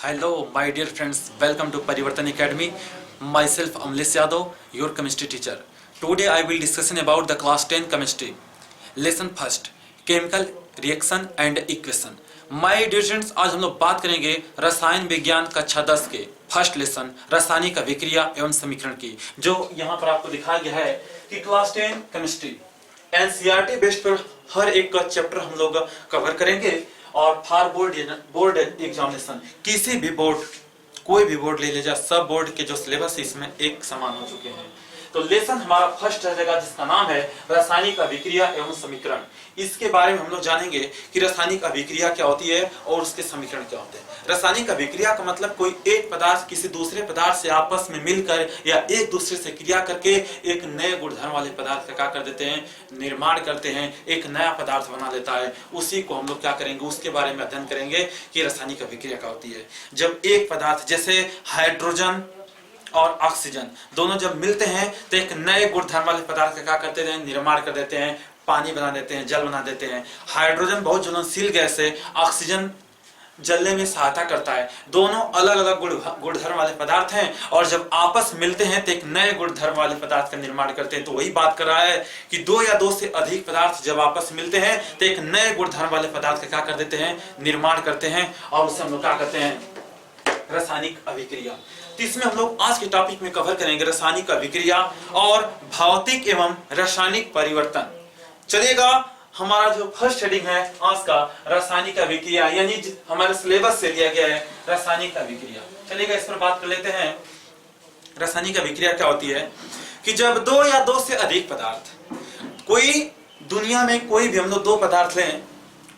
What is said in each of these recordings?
Hello, my dear friends. Welcome to Parivartan Academy. Myself, Amlesh Yadav, your chemistry teacher. Today, I will discussing about the class 10 chemistry. Lesson first, chemical reaction and equation. My dear friends, आज हम लोग बात करेंगे रसायन विज्ञान कक्षा 10 के first lesson रासायनिक अभिक्रिया एवं समीकरण की, जो यहाँ पर आपको दिखाया गया है कि क्लास 10 केमिस्ट्री एनसीईआरटी बेस्ड पर हर एक का चैप्टर हम लोग कवर करेंगे। और फॉर बोर्ड एग्जामिनेशन किसी भी बोर्ड कोई भी बोर्ड ले लीजिए, सब बोर्ड के जो सिलेबस है इसमें एक समान हो चुके हैं। तो लेसन हमारा फर्स्ट रहेगा जिसका नाम है रासायनिक अभिक्रिया एवं समीकरण। इसके बारे में हम लोग जानेंगे कि रासायनिक अभिक्रिया क्या होती है और उसके समीकरण क्या होते हैं। रासायनिक अभिक्रिया का मतलब कोई एक पदार्थ किसी दूसरे पदार्थ से आपस में मिलकर या एक दूसरे से क्रिया करके एक नए गुणधर्म वाले पदार्थ का क्या कर देते हैं, निर्माण करते हैं, एक नया पदार्थ बना देता है। उसी को हम लोग क्या करेंगे, उसके बारे में अध्ययन करेंगे कि रासायनिक अभिक्रिया क्या होती है। जब एक पदार्थ जैसे हाइड्रोजन और ऑक्सीजन दोनों जब मिलते हैं तो एक नए गुणधर्म वाले पदार्थ का क्या करते हैं, निर्माण कर देते हैं, पानी बना देते हैं, जल बना देते हैं। हाइड्रोजन बहुत ज्वलनशील गैस है, ऑक्सीजन जलने में सहायता करता है। दोनों अलग अलग गुणधर्म वाले पदार्थ हैं और जब आपस मिलते हैं तो एक नए गुणधर्म वाले पदार्थ का निर्माण करते हैं। तो वही बात कर रहा है कि दो या दो से अधिक पदार्थ जब आपस मिलते हैं तो एक नए गुणधर्म वाले पदार्थ का क्या कर देते हैं, निर्माण करते हैं। और उसे हम लोग क्या कहते हैं, रासायनिक अभिक्रिया। तो इसमें हम लोग आज के टॉपिक में कवर करेंगे रासायनिक अभिक्रिया और भौतिक एवं रासायनिक परिवर्तन। चलिएगा, हमारा जो फर्स्ट हेडिंग है आज का रासायनिक अभिक्रिया, यानी हमारे सिलेबस से दिया गया है रासायनिक अभिक्रिया। चलिएगा, इस पर बात कर लेते हैं। रासायनिक अभिक्रिया क्या होती है कि जब दो या दो से अधिक पदार्थ, कोई दुनिया में कोई भी हम लोग दो पदार्थ लें,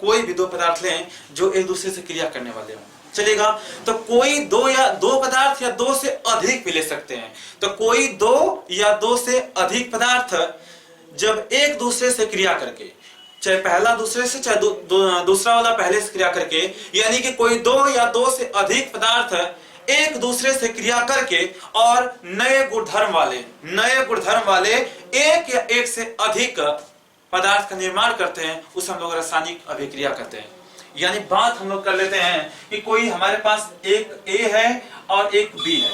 कोई भी दो पदार्थ लें जो एक दूसरे से क्रिया करने वाले हों। चलेगा, तो कोई दो पदार्थ या दो से अधिक भी ले सकते हैं। तो कोई दो या दो से अधिक पदार्थ जब एक दूसरे से क्रिया करके, चाहे पहला दूसरे से चाहे दूसरा वाला पहले से क्रिया करके, यानी कि कोई दो या दो से अधिक पदार्थ एक दूसरे से क्रिया करके और नए गुणधर्म वाले एक या एक से अधिक पदार्थ का निर्माण करते हैं, उसे हम लोग रासायनिक अभिक्रिया कहते हैं। यानी बात हम लोग कर लेते हैं कि कोई हमारे पास एक ए है और एक बी है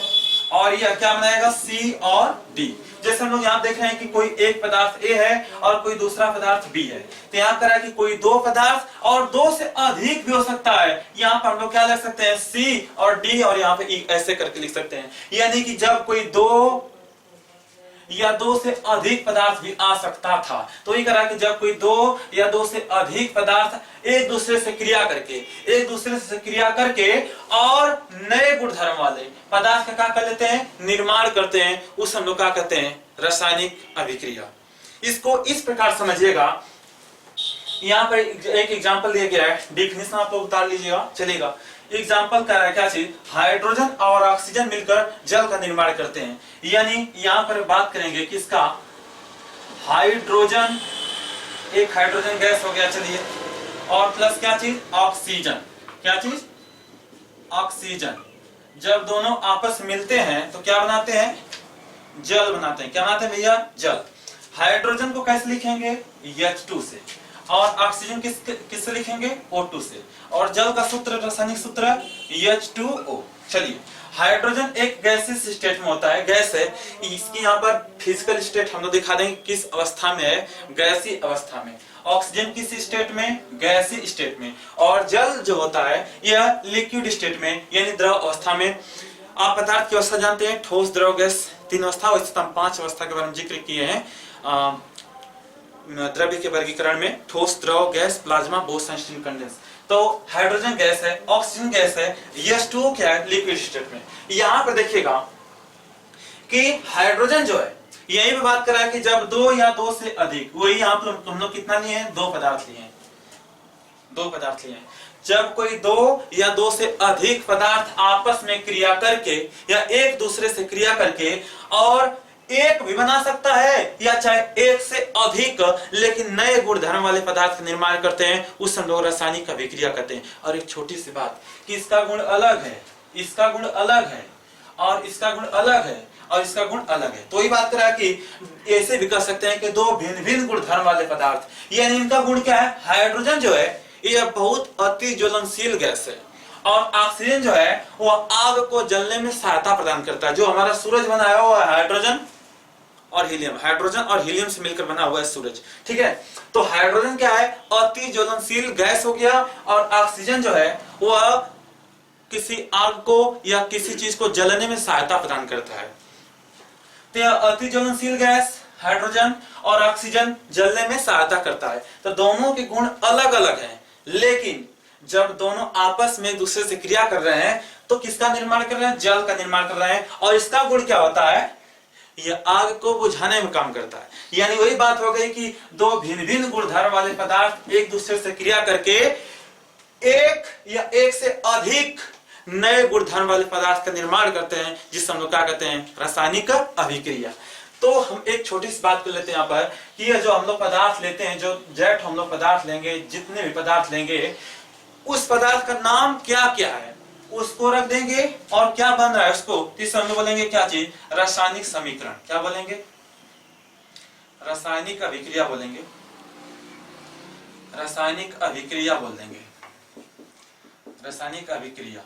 और यह क्या बनाएगा, सी और डी। जैसे हम लोग यहाँ देख रहे हैं कि कोई एक पदार्थ ए है और कोई दूसरा पदार्थ बी है। तो यहाँ करा कि कोई दो पदार्थ और दो से अधिक भी हो सकता है। यहाँ पर हम लोग क्या लिख सकते हैं, सी और डी, और यहाँ पे ई ऐसे करके लिख सकते हैं। यानी कि जब कोई दो या दो से अधिक पदार्थ भी आ सकता था, तो ये करा कि जब कोई दो या दो से अधिक पदार्थ एक दूसरे से क्रिया करके और नए गुणधर्म वाले पदार्थ का क्या कर लेते हैं, निर्माण करते हैं, उस हम लोग क्या कहते हैं, रासायनिक अभिक्रिया। इसको इस प्रकार समझिएगा। यहाँ पर एक एग्जाम्पल दिया गया है, डेफिनेशन आप लोग उतार लीजिएगा। चलेगा, एग्जाम्पल क्या है, क्या चीज, हाइड्रोजन और ऑक्सीजन मिलकर जल का निर्माण करते हैं। यानी यहाँ पर बात करेंगे किसका, हाइड्रोजन, एक हाइड्रोजन गैस हो गया, चलिए, और प्लस क्या चीज, ऑक्सीजन। क्या चीज, ऑक्सीजन। जब दोनों आपस मिलते हैं तो क्या बनाते हैं, जल बनाते हैं। क्या बनाते हैं भैया, जल। हाइड्रोजन को कैसे लिखेंगे, H2 से, और ऑक्सीजन किससे लिखेंगे, O2 से, और जल का सूत्र, रासायनिक सूत्र H2O। चलिए, हाइड्रोजन एक गैसियस स्टेट में होता है, गैस है। इसकी यहाँ पर फिजिकल स्टेट हम लोग दिखा देंगे किस अवस्था में है, गैसीय अवस्था में। ऑक्सीजन किस स्टेट में, गैसीय स्टेट में। और जल जो होता है यह लिक्विड स्टेट में, यानी द्रव अवस्था में। आप पदार्थ की अवस्था जानते हैं, ठोस, द्रव, गैस, तीन अवस्था। वैसे हम 5 अवस्था के बारे में जिक्र किए हैं द्रव्य के वर्गीकरण में, ठोस, द्रव, गैस, प्लाज्मा, बोस-आइंस्टीन कंडेंस। तो हाइड्रोजन गैस है, ऑक्सीजन गैस है, H2O क्या है, लिक्विड स्टेट में। यहाँ पर देखिएगा कि हाइड्रोजन जो है, यही पे बात कर रहा है कि जब दो या दो से अधिक, वही यहाँ पर हम लोग कितना लिए हैं, दो पदार्थ लिए हैं। जब कोई दो या दो से अधिक पदार्थ आपस में क्रिया करके या एक दूसरे से क्रिया करके और एक भी बना सकता है या चाहे एक से अधिक, लेकिन नए गुणधर्म वाले पदार्थ का निर्माण करते हैं, उस हम लोग रासायनिक अभिक्रिया कहते हैं। और एक छोटी सी बात कि इसका गुण अलग है, इसका गुण अलग है, और इसका गुण अलग है, और इसका गुण अलग है। तो ये बात करा कि ऐसे भी कर सकते हैं कि दो भिन्न भिन्न गुणधर्म वाले पदार्थ, यानी इनका गुण क्या है, हाइड्रोजन जो है यह बहुत अति ज्वलनशील गैस है और ऑक्सीजन जो है वो आग को जलने में सहायता प्रदान करता है। जो हमारा सूरज बनाया हुआ है हाइड्रोजन और हीलियम, हाइड्रोजन और हीलियम से मिलकर बना हुआ है सूरज, ठीक है। तो हाइड्रोजन क्या है, अति ज्वलनशील गैस हो गया, और ऑक्सीजन जो है वह किसी आग को या किसी चीज को जलने में सहायता प्रदान करता है। तो यह अति ज्वलनशील गैस हाइड्रोजन और ऑक्सीजन जलने में सहायता करता है। तो दोनों के गुण अलग अलग हैं, लेकिन जब दोनों आपस में एक दूसरे से क्रिया कर रहे हैं तो किसका निर्माण कर रहे हैं, जल का निर्माण कर रहे हैं। और इसका गुण क्या होता है, यह आग को बुझाने में काम करता है। यानी वही बात हो गई कि दो भिन्न भिन्न गुणधर्म वाले पदार्थ एक दूसरे से क्रिया करके एक या एक से अधिक नए गुणधर्म वाले पदार्थ का निर्माण करते हैं, जिसे हम लोग क्या कहते हैं, रासायनिक अभिक्रिया। तो हम एक छोटी सी बात कर लेते हैं यहाँ पर कि यह जो हम लोग पदार्थ लेते हैं, जो जेट हम लोग पदार्थ लेंगे, जितने भी पदार्थ लेंगे, उस पदार्थ का नाम क्या क्या है उसको रख देंगे, और क्या बन रहा है उसको, इस हम लोग बोलेंगे क्या चीज, रासायनिक समीकरण। क्या बोलेंगे, रासायनिक अभिक्रिया बोलेंगे, रासायनिक अभिक्रिया बोल देंगे, रासायनिक अभिक्रिया।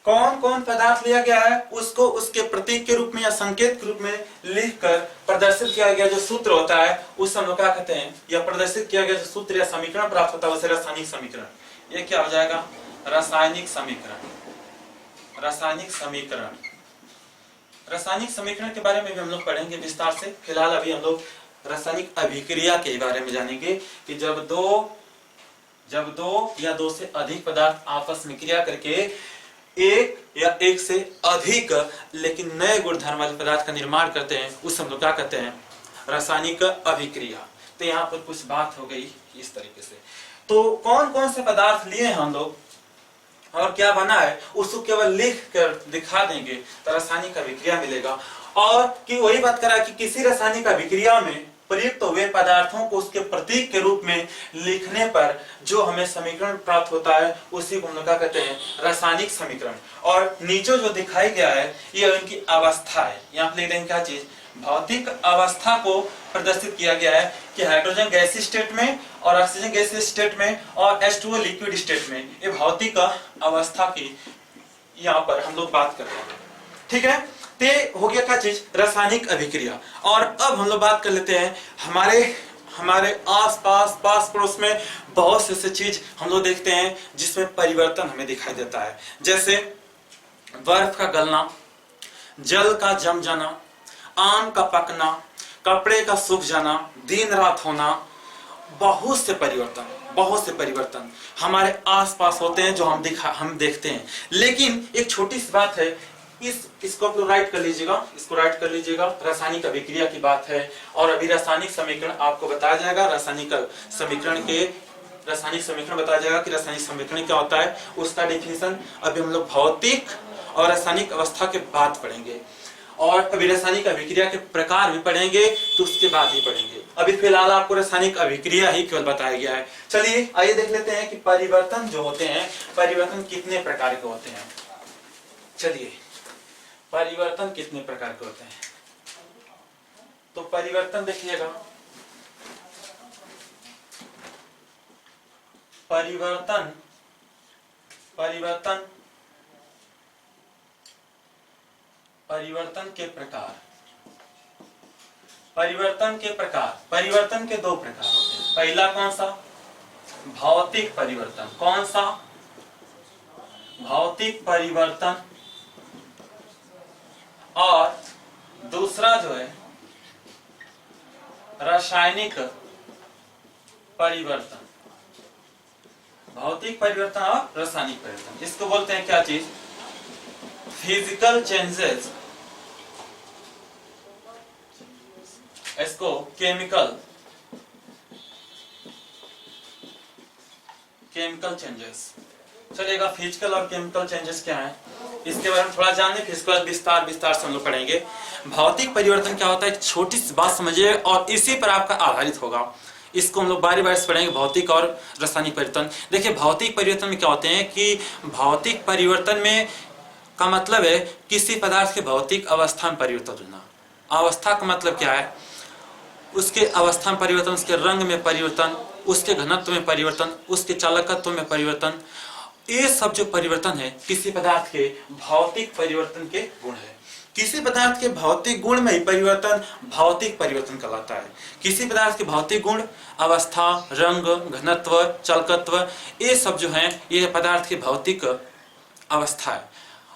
कौन कौन पदार्थ लिया गया है उसको उसके प्रतीक के रूप में या संकेत के रूप में लिखकर प्रदर्शित किया गया जो सूत्र होता है उस हम लोग क्या कहते हैं, या प्रदर्शित किया गया जो सूत्र या समीकरण प्राप्त होता है उसे रासायनिक समीकरण। ये क्या हो जाएगा, रासायनिक समीकरण। रासायनिक समीकरण, रासायनिक समीकरण के बारे में भी हम लोग पढ़ेंगे विस्तार से। फिलहाल अभी हम लोग रासायनिक अभिक्रिया के बारे में जानेंगे कि जब दो या दो से अधिक पदार्थ आपस में क्रिया करके एक या एक से अधिक लेकिन नए गुणधर्म वाले पदार्थ का निर्माण करते हैं, उस हम लोग क्या कहते हैं, रासायनिक अभिक्रिया। तो यहाँ पर कुछ बात हो गई इस तरीके से। तो कौन कौन से पदार्थ लिए हैं हम लोग और क्या बना है उसको केवल लिख कर दिखा देंगे तो रासायनिक अभिक्रिया मिलेगा। और कि वही बात करा कि किसी रासायनिक अभिक्रिया में प्रयुक्त हुए पदार्थों को उसके प्रतीक के रूप में लिखने पर जो हमें समीकरण प्राप्त होता है उसी को हम लोग क्या कहते हैं, रासायनिक समीकरण। और नीचे जो दिखाई गया है ये उनकी अवस्था है। यहाँ पे लिख देंगे क्या चीज, भौतिक अवस्था को प्रदर्शित किया गया है कि हाइड्रोजन गैसीय स्टेट में और ऑक्सीजन गैसीय स्टेट में और H2O लिक्विड स्टेट में, ये भौतिक अवस्था की यहाँ पर हम लोग बात कर रहे हैं, ठीक है। ते हो गया क्या चीज, रासायनिक अभिक्रिया। और अब हम लोग बात कर लेते हैं हमारे आस पास पास पड़ोस में बहुत से चीज हम लोग देखते हैं जिसमें परिवर्तन हमें दिखाई देता है, जैसे बर्फ का गलना, जल का जम जाना, आम का पकना, कपड़े का सूख जाना, दिन रात होना, बहुत से परिवर्तन हमारे आसपास होते हैं जो हम देखते हैं। लेकिन एक छोटी सी बात है, इसको आप लोग राइट कर लीजिएगा, इसको राइट कर लीजिएगा। रासायनिक अभिक्रिया की बात है और अभी रासायनिक समीकरण आपको बताया जाएगा। रासायनिक समीकरण बताया जाएगा कि रासायनिक समीकरण क्या होता है, उसका डेफिनेशन अभी हम लोग भौतिक और रासायनिक अवस्था के बाद पढ़ेंगे। और अभी रासायनिक अभिक्रिया के प्रकार भी पढ़ेंगे तो उसके बाद ही पढ़ेंगे। अभी फिलहाल आपको रासायनिक अभिक्रिया ही केवल बताया गया है। चलिए आइए देख लेते हैं कि परिवर्तन जो होते हैं, परिवर्तन कितने प्रकार के होते हैं। चलिए परिवर्तन कितने प्रकार के होते हैं, तो परिवर्तन देखिएगा, परिवर्तन के प्रकार, परिवर्तन के दो प्रकार होते हैं। पहला कौन सा, भौतिक परिवर्तन। कौन सा, भौतिक परिवर्तन। और दूसरा जो है रासायनिक परिवर्तन। भौतिक परिवर्तन और रासायनिक परिवर्तन, इसको बोलते हैं क्या चीज, फिजिकल चेंजेस। इसको केमिकल चेंजेस चलेगा। फिजिकल और केमिकल चेंजेस क्या है इसके बारे में थोड़ा जानने, फिर इसके बाद विस्तार से हम लोग पढ़ेंगे। भौतिक परिवर्तन क्या होता है, एक छोटी सी बात समझिए और इसी पर आपका आधारित होगा। इसको हम लोग बारी से पढ़ेंगे, भौतिक और रासायनिक परिवर्तन। देखिए भौतिक परिवर्तन में क्या होते हैं कि भौतिक परिवर्तन में का मतलब है किसी पदार्थ के भौतिक अवस्था में परिवर्तन होना। अवस्था का मतलब क्या है, उसके अवस्था में परिवर्तन, उसके रंग में परिवर्तन, उसके घनत्व में परिवर्तन, उसके चालकत्व में परिवर्तन, ये सब जो परिवर्तन है किसी पदार्थ के भौतिक परिवर्तन के गुण है। किसी पदार्थ के भौतिक गुण में ही परिवर्तन भौतिक परिवर्तन कहलाता है। किसी पदार्थ के भौतिक गुण, अवस्था, रंग, घनत्व, चालकत्व, ये सब जो है ये पदार्थ की भौतिक अवस्था है।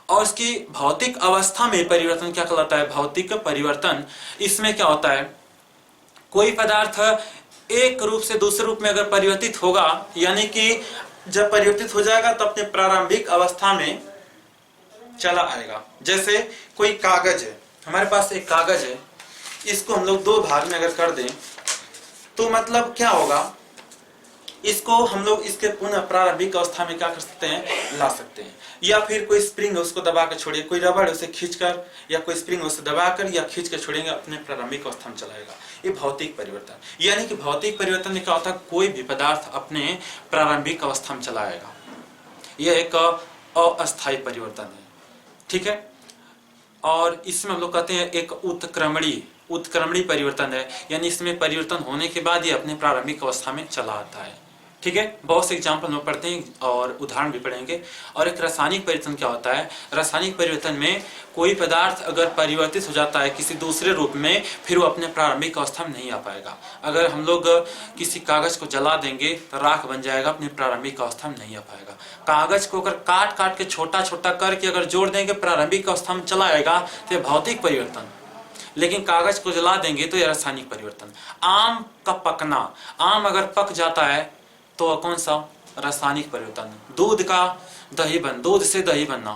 और इसकी भौतिक अवस्था में परिवर्तन क्या कहलाता है? भौतिक परिवर्तन। इसमें क्या होता है, कोई पदार्थ एक रूप से दूसरे रूप में अगर परिवर्तित होगा, यानी कि जब परिवर्तित हो जाएगा तो अपने प्रारंभिक अवस्था में चला आएगा। जैसे कोई कागज है, हमारे पास एक कागज है, इसको हम लोग दो भाग में अगर कर दें तो मतलब क्या होगा, इसको हम लोग इसके पुनः प्रारंभिक अवस्था में क्या कर सकते हैं, ला सकते हैं। या फिर कोई स्प्रिंग है उसको दबा कर छोड़िए, कोई रबड़ उसे खींचकर या कोई स्प्रिंग उसे दबाकर या खींच कर छोड़ेंगे, अपने प्रारंभिक अवस्था में चलाएगा। ये भौतिक परिवर्तन। यानी कि भौतिक परिवर्तन में क्या होता है, कोई भी पदार्थ अपने प्रारंभिक अवस्था में चलाएगा। यह एक अस्थायी परिवर्तन है, ठीक है। और इसमें हम लोग कहते हैं एक उत्क्रमणी परिवर्तन है, यानी इसमें परिवर्तन होने के बाद ये अपने प्रारंभिक अवस्था में चला आता है, ठीक है। बहुत से एग्जाम्पल हम पढ़ते हैं और उदाहरण भी पढ़ेंगे। और एक रासायनिक परिवर्तन क्या होता है, रासायनिक परिवर्तन में कोई पदार्थ अगर परिवर्तित हो जाता है किसी दूसरे रूप में, फिर वो अपने प्रारंभिक अवस्था में नहीं आ पाएगा। अगर हम लोग किसी कागज को जला देंगे तो राख बन जाएगा, अपनी प्रारंभिक अवस्था में नहीं आ पाएगा। कागज को अगर काट काट के छोटा छोटा करके अगर जोड़ देंगे, प्रारंभिक अवस्था में चला आएगा, तो ये भौतिक परिवर्तन। लेकिन कागज को जला देंगे तो यह रासायनिक परिवर्तन। आम का पकना, आम अगर पक जाता है तो कौन सा, रासायनिक परिवर्तन। दूध का दही दूध से दही बनना,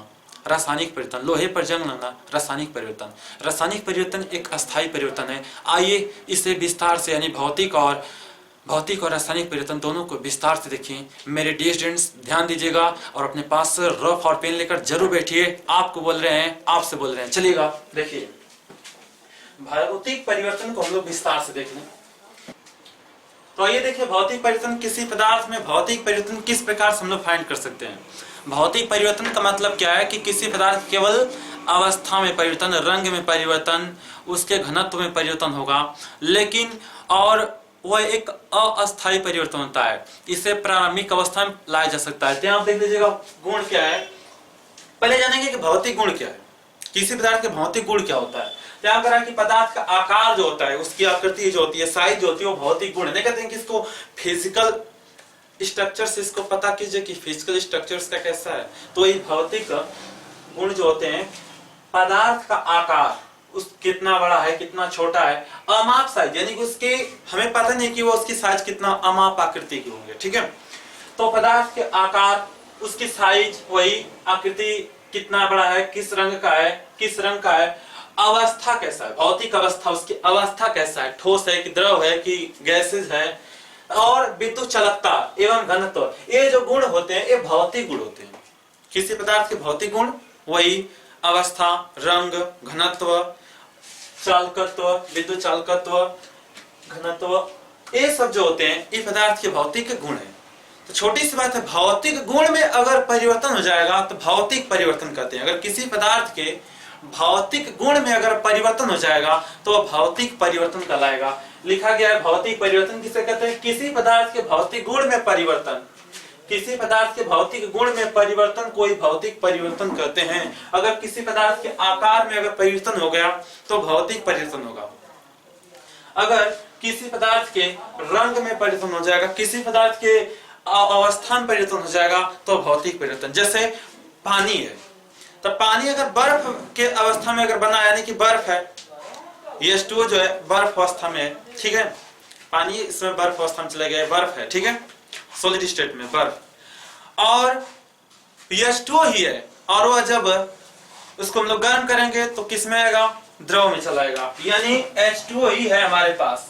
रासायनिक परिवर्तन। लोहे पर जंग लगना, रासायनिक परिवर्तन। रासायनिक परिवर्तन एक अस्थायी परिवर्तन है। आइए इसे विस्तार से, यानी भौतिक और रासायनिक परिवर्तन दोनों को विस्तार से देखिए। मेरे डियर स्टूडेंट्स ध्यान दीजिएगा और अपने पास रफ और पेन लेकर जरूर बैठिए। आपको बोल रहे हैं, आपसे बोल रहे हैं, चलिएगा देखिए। भौतिक परिवर्तन को हम लोग विस्तार से देख लें। तो ये देखिए, भौतिक परिवर्तन, किसी पदार्थ में भौतिक परिवर्तन किस प्रकार से हम लोग फाइंड कर सकते हैं। भौतिक परिवर्तन का मतलब क्या है कि किसी पदार्थ केवल अवस्था में परिवर्तन, रंग में परिवर्तन, उसके घनत्व में परिवर्तन होगा, लेकिन और वह एक अस्थायी परिवर्तन होता है। इसे प्रारंभिक अवस्था में लाया जा सकता है। तो आप देख लीजिएगा गुण क्या है। पहले जानेंगे कि भौतिक गुण क्या है, किसी पदार्थ के भौतिक गुण क्या होता है। क्या करा कि पदार्थ का आकार जो होता है, उसकी आकृति जो होती है, साइज जो होती है, वो भौतिक गुण है। नहीं कहते हैं कि इसको फिजिकल स्ट्रक्चर से इसको पता कीजिए कि फिजिकल स्ट्रक्चर्स का कैसा है। तो ये भौतिक गुण जो होते हैं, पदार्थ का आकार, उस कितना बड़ा है, कितना छोटा है, अमाप साइज, यानी कि उसके हमें पता नहीं कि वो उसकी साइज कितना अमाप आकृति की होंगे, ठीक है। तो पदार्थ के आकार, उसकी साइज, वही आकृति कितना बड़ा है, किस रंग का है, किस रंग का है, अवस्था कैसा है, भौतिक अवस्था, उसकी अवस्था कैसा है, ठोस है कि द्रव है कि गैसेज है, और विद्युत चालकता एवं घनत्व, ये जो गुण होते हैं ये भौतिक गुण होते हैं। किसी पदार्थ के भौतिक गुण वही अवस्था, रंग, घनत्व, चालकत्व, विद्युत चालकत्व, घनत्व, ये सब जो होते हैं ये पदार्थ के भौतिक गुण है। तो छोटी सी बात है, भौतिक गुण में अगर परिवर्तन हो जाएगा तो भौतिक परिवर्तन कहते हैं। अगर किसी पदार्थ के भौतिक गुण में अगर परिवर्तन हो जाएगा तो भौतिक परिवर्तन कहलाएगा। लिखा गया है भौतिक परिवर्तन किसे कहते हैं, किसी पदार्थ के भौतिक गुण में परिवर्तन, किसी पदार्थ के भौतिक गुण में परिवर्तन कोई भौतिक परिवर्तन कहते हैं। अगर किसी पदार्थ के आकार में अगर परिवर्तन हो गया तो भौतिक परिवर्तन होगा। अगर किसी पदार्थ के रंग में परिवर्तन हो जाएगा, किसी पदार्थ के अवस्था में परिवर्तन हो जाएगा तो भौतिक परिवर्तन। जैसे पानी है, तो पानी अगर बर्फ के अवस्था में अगर बना, यानी कि बर्फ है, H2O जो है बर्फ अवस्था में है, ठीक है। पानी इसमें बर्फ अवस्था में चले गए, बर्फ है, ठीक है, सॉलिड स्टेट में बर्फ, और H2O ही है, और वह जब उसको हम लोग गर्म करेंगे तो किस में आएगा, द्रव में चलाएगा, यानी H2O ही है हमारे पास।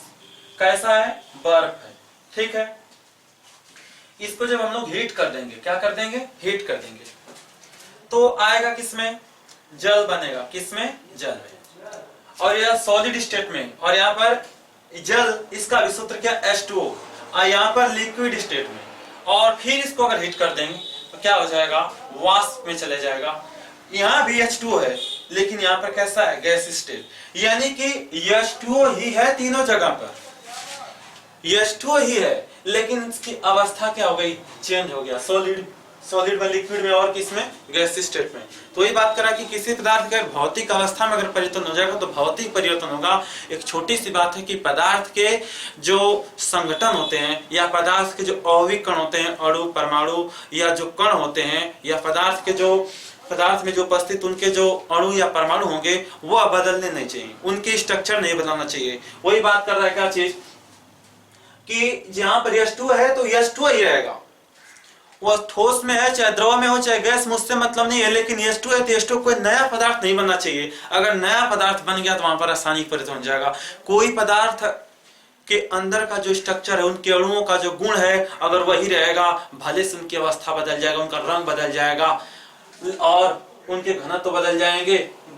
कैसा है, बर्फ है, ठीक है। इसको जब हम लोग हीट कर देंगे, क्या कर देंगे, हीट कर देंगे, तो आएगा किसमें, जल बनेगा, किसमें, जल में, और यह सॉलिड स्टेट में, और यहाँ पर जल, इसका विसूत्र क्या, H2O, और यहाँ पर लिक्विड स्टेट में, और फिर इसको अगर हीट कर देंगे तो क्या हो जाएगा, वाष्प में चले जाएगा। यहाँ भी H2O है, लेकिन यहाँ पर कैसा है, गैस स्टेट, यानी कि H2O ही है तीनों जगह पर, H2O ही है, लेकिन इसकी अवस्था क्या हो गई, चेंज हो गया, सॉलिड सॉलिड में, लिक्विड में और किसमें, गैसीय स्टेट में। तो ये बात करा कि किसी पदार्थ का भौतिक अवस्था में अगर परिवर्तन हो जाएगा तो भौतिक परिवर्तन होगा। एक छोटी सी बात है कि पदार्थ के जो संगठन होते हैं या पदार्थ के जो आणविक कण होते हैं, अणु, परमाणु या जो कण होते हैं, या पदार्थ में जो उपस्थित उनके जो अणु या परमाणु होंगे वो बदलने नहीं चाहिए, उनके स्ट्रक्चर नहीं बदलना चाहिए। वही बात कर रहा है क्या चीज कि जहां पर H2 है तो H2 ही रहेगा, वो ठोस में है चाहे द्रव में हो चाहे गैस, मुझसे मतलब नहीं है, लेकिन H2 है तो H2 कोई नया पदार्थ नहीं बनना चाहिए। अगर नया पदार्थ बन गया तो वहां पर रासायनिक परिवर्तन हो जाएगा। कोई पदार्थ के अंदर का जो स्ट्रक्चर है, उनके अणुओं का जो गुण है, अगर वही रहेगा, भले से उनकी अवस्था बदल जाएगा, उनका रंग बदल जाएगा और उनके घनत्व तो बदल जाएंगे,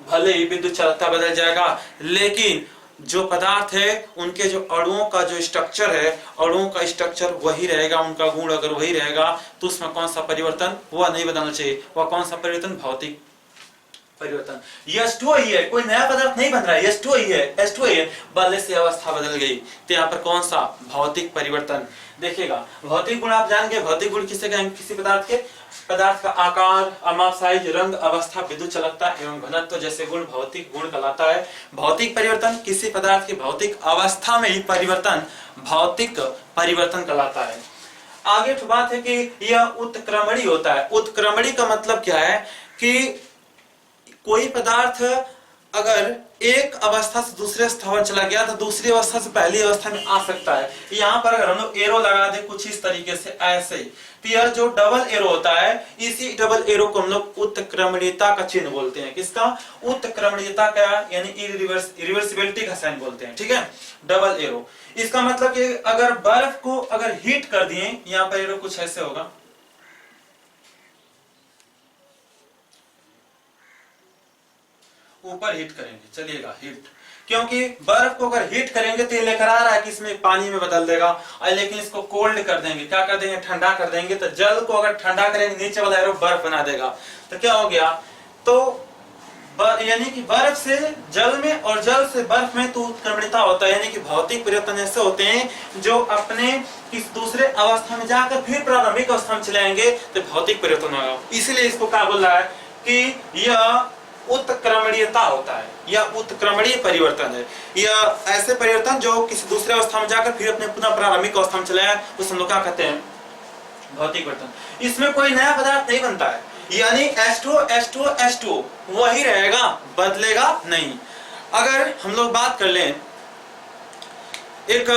भले ही विद्युत चालकता बदल जाएगा, लेकिन जो पदार्थ है उनके जो अणुओं का जो स्ट्रक्चर है, अणुओं का स्ट्रक्चर वही रहेगा, उनका गुण अगर वही रहेगा तो उसमें कौन सा परिवर्तन, वह नहीं बदलना चाहिए। वह कौन सा परिवर्तन, भौतिक परिवर्तन। H2 ही है, कोई नया पदार्थ नहीं बन रहा है, H2 ही है, H2 ही है, बल्ले से अवस्था बदल गई, तो यहाँ पर कौन सा, भौतिक परिवर्तन। देखिएगा भौतिक गुण आप जान गए, भौतिक गुण किसे कहेंगे, किसी पदार्थ के, पदार्थ का आकार, अमाप, साइज, रंग, अवस्था, विद्युत चालकता एवं घनत्व जैसे गुण भौतिक गुण कहलाता है। भौतिक परिवर्तन किसी पदार्थ की भौतिक अवस्था में ही परिवर्तन भौतिक परिवर्तन कहलाता है। आगे एक बात है कि यह उत्क्रमणीय होता है। उत्क्रमणीय का मतलब क्या है कि कोई पदार्थ अगर एक अवस्था से दूसरे अवस्था में चला गया तो दूसरी अवस्था से पहली अवस्था में आ सकता है। यहाँ पर अगर हम लोग एरो लगा दे कुछ इस तरीके से, ऐसे, तो यह जो डबल एरो होता है, इसी डबल एरो को हम लोग उत्क्रमणीयता का चिन्ह बोलते हैं। किसका, उत्क्रमणीयता का, यानी इरिवर्सिबिलिटी का साइन बोलते हैं। ठीक है, डबल एरो, इसका मतलब कि अगर बर्फ को अगर हीट कर दिए, यहाँ पर एरो कुछ ऐसे होगा, ऊपर हीट करेंगे, चलिएगा हीट, क्योंकि बर्फ को अगर हीट करेंगे तो ये लेकर आ रहा है कि इसमें पानी में बदल देगा, लेकिन इसको कोल्ड कर देंगे, क्या कर देंगे, ठंडा कर देंगे, तो जल को अगर ठंडा करेंगे नीचे वाला एरो बर्फ बना देगा, तो क्या हो गया, तो यानी कि बर्फ से जल में और जल से बर्फ में तो उत्क्रमणीयता होता है। यानी कि भौतिक परिवर्तन ऐसे होते हैं जो अपने किस दूसरे अवस्था में जाकर फिर प्रारंभिक अवस्था में चले आएंगे, तो भौतिक परिवर्तन होगा। इसीलिए इसको क्या बोल रहा है कि यह उत्क्रमणीयता होता है, यह उत्क्रमणीय परिवर्तन है। यह ऐसे परिवर्तन जो किसी दूसरे अवस्था में जाकर फिर अपने पुनः प्रारंभिक अवस्था में चले आए, उस हम लोग क्या कहते हैं, भौतिक परिवर्तन। इसमें कोई नया पदार्थ नहीं बनता है, यानी H2 वही रहेगा, बदलेगा नहीं। अगर हम लोग बात कर लें, एक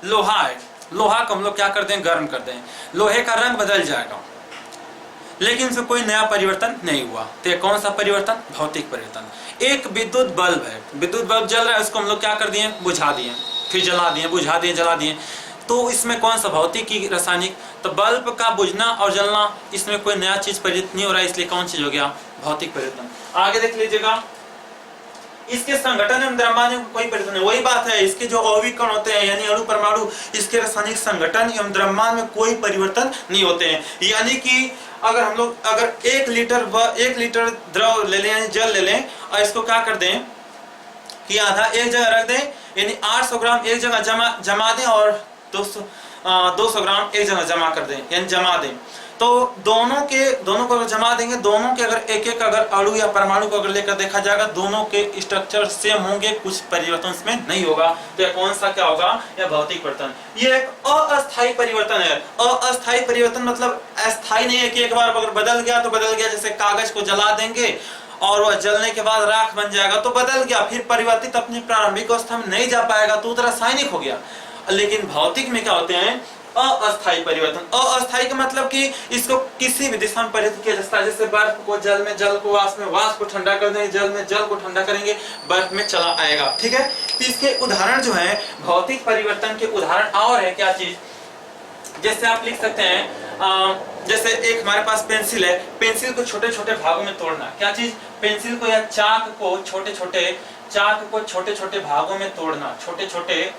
लोहा है, लोहा को हम लोग क्या करते हैं, गर्म करते हैं, लोहे का रंग बदल जाएगा, लेकिन इसमें कोई नया परिवर्तन नहीं हुआ, तो कौन सा परिवर्तन, भौतिक परिवर्तन। एक विद्युत बल्ब है, विद्युत बल्ब जल रहा है, उसको हम लोग क्या कर दिए, बुझा दिए, फिर जला दिए, बुझा दिए, जला दिए, तो इसमें कौन सा, भौतिक की रासायनिक। तो बल्ब का बुझना और जलना, इसमें कोई नया चीज परिवर्तित नहीं हो रहा है, इसलिए कौन चीज हो गया, भौतिक परिवर्तन। आगे देख लीजिएगा, इसके संगठन एवं द्रव्यमान में कोई परिवर्तन नहीं। वही बात है, इसके जो आणविक कण होते हैं यानी अणु परमाणु, इसके रासायनिक संगठन एवं द्रव्यमान में कोई परिवर्तन नहीं होते हैं। यानी कि अगर हम लोग अगर 1 लीटर द्रव ले लें, जल ले लें, और इसको क्या कर दें कि आधा एक जगह रख दें, यानी 800 ग्राम एक जगह जमा दें और 200 ग्राम एक जगह जमा कर दें, यानी जमा दें, तो दोनों को अगर जमा देंगे, दोनों के अगर एक अगर अणु या परमाणु को अगर लेकर देखा जाएगा, दोनों के स्ट्रक्चर सेम होंगे, कुछ परिवर्तन इसमें नहीं होगा। तो यह कौन सा क्या होगा, यह भौतिक परिवर्तन। यह एक अस्थायी परिवर्तन है। अस्थायी परिवर्तन मतलब अस्थायी नहीं है कि एक बार अगर बदल गया तो बदल गया, जैसे कागज को जला देंगे और वह जलने के बाद राख बन जाएगा तो बदल गया, फिर परिवर्तित अपनी प्रारंभिक अवस्था में नहीं जा पाएगा, तो रासायनिक हो गया। लेकिन भौतिक में क्या होते हैं, अस्थायी परिवर्तन। अस्थायी का मतलब कि इसको किसी भी दिशा में परिवर्तित किया जा सकता है, जैसे बर्फ को जल में, जल को वाष्प में, वाष्प को ठंडा कर देंगे, जल में जल को ठंडा करेंगे, बर्फ में चला आएगा। ठीक है, तो इसके उदाहरण जो है भौतिक परिवर्तन के उदाहरण और है क्या चीज, जैसे आप लिख सकते हैं, जैसे एक हमारे पास पेंसिल है, पेंसिल को छोटे छोटे भागों में तोड़ना, क्या चीज, पेंसिल को या चाक को छोटे छोटे भागों में तोड़ना, छोटे छोटे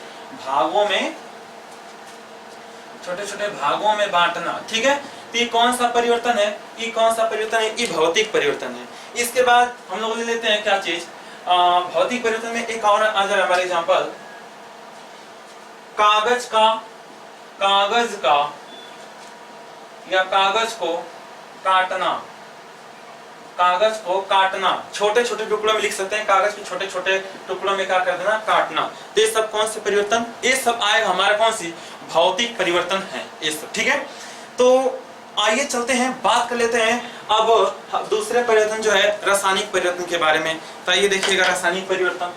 भागों में बांटना। ठीक है, तो ये कौन सा परिवर्तन है, ये कौन सा परिवर्तन है, ये भौतिक परिवर्तन है। इसके बाद हम लोग ले लेते हैं क्या चीज, भौतिक परिवर्तन में एक और आ जाए हमारे एग्जांपल, कागज का या कागज को काटना, कागज को काटना, छोटे छोटे टुकड़ों में लिख सकते हैं, कागज के छोटे छोटे टुकड़ों में क्या कर देना, काटना। तो ये सब कौन से परिवर्तन, ये सब आएगा हमारा कौन सी, भौतिक परिवर्तन है ये सब, ठीक है। तो आइए चलते हैं, बात कर लेते हैं अब दूसरे परिवर्तन जो है रासायनिक परिवर्तन के बारे में। तो ये देखिएगा रासायनिक परिवर्तन,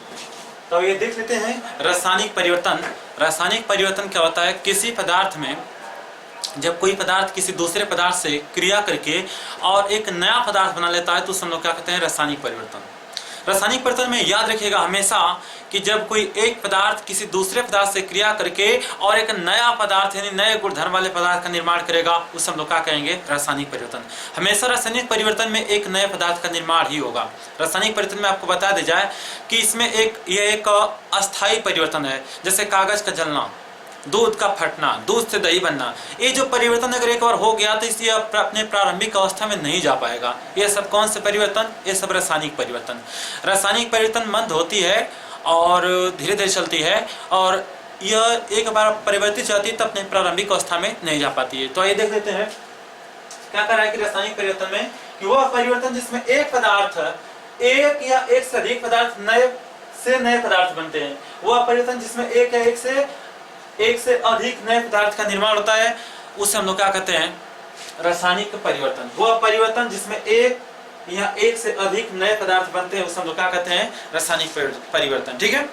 तो ये देख लेते हैं रासायनिक परिवर्तन। रासायनिक परिवर्तन क्या होता है, किसी पदार्थ में जब कोई पदार्थ किसी दूसरे पदार्थ से क्रिया करके और एक नया पदार्थ बना लेता है तो हम लोग क्या कहते हैं, रासायनिक परिवर्तन। रासायनिक परिवर्तन में याद रखिएगा हमेशा कि जब कोई एक पदार्थ किसी दूसरे पदार्थ से क्रिया करके और एक नया पदार्थ यानी नए गुणधर्म वाले पदार्थ का निर्माण करेगा, उस हम लोग क्या कहेंगे, रासायनिक परिवर्तन। हमेशा रासायनिक परिवर्तन में एक नए पदार्थ का निर्माण ही होगा। रासायनिक परिवर्तन में आपको बता दिया जाए कि इसमें ये एक अस्थायी परिवर्तन है, जैसे कागज का जलना, दूध का फटना, दूध से दही बनना। ये जो परिवर्तन अगर एक बार हो गया तो इसलिए अपने प्रारंभिक अवस्था में नहीं जा पाएगा। ये सब कौन से परिवर्तन, ये सब रासायनिक परिवर्तन। रासायनिक परिवर्तन मंद होती है और धीरे धीरे चलती है, और यह एक बार परिवर्तित जाती है तो अपने प्रारंभिक अवस्था में नहीं जा पाती है। तो आइए देख लेते हैं क्या कर रहा है कि रासायनिक परिवर्तन में कि वह परिवर्तन जिसमें एक पदार्थ, एक या एक से अधिक पदार्थ नए पदार्थ बनते हैं, वह परिवर्तन जिसमें एक से अधिक नए पदार्थ का निर्माण होता है, उसे हम लोग क्या कहते हैं, रासायनिक परिवर्तन। वह परिवर्तन जिसमें एक या एक से अधिक नए पदार्थ बनते हैं, उसे हम लोग क्या कहते हैं, रासायनिक परिवर्तन, ठीक है।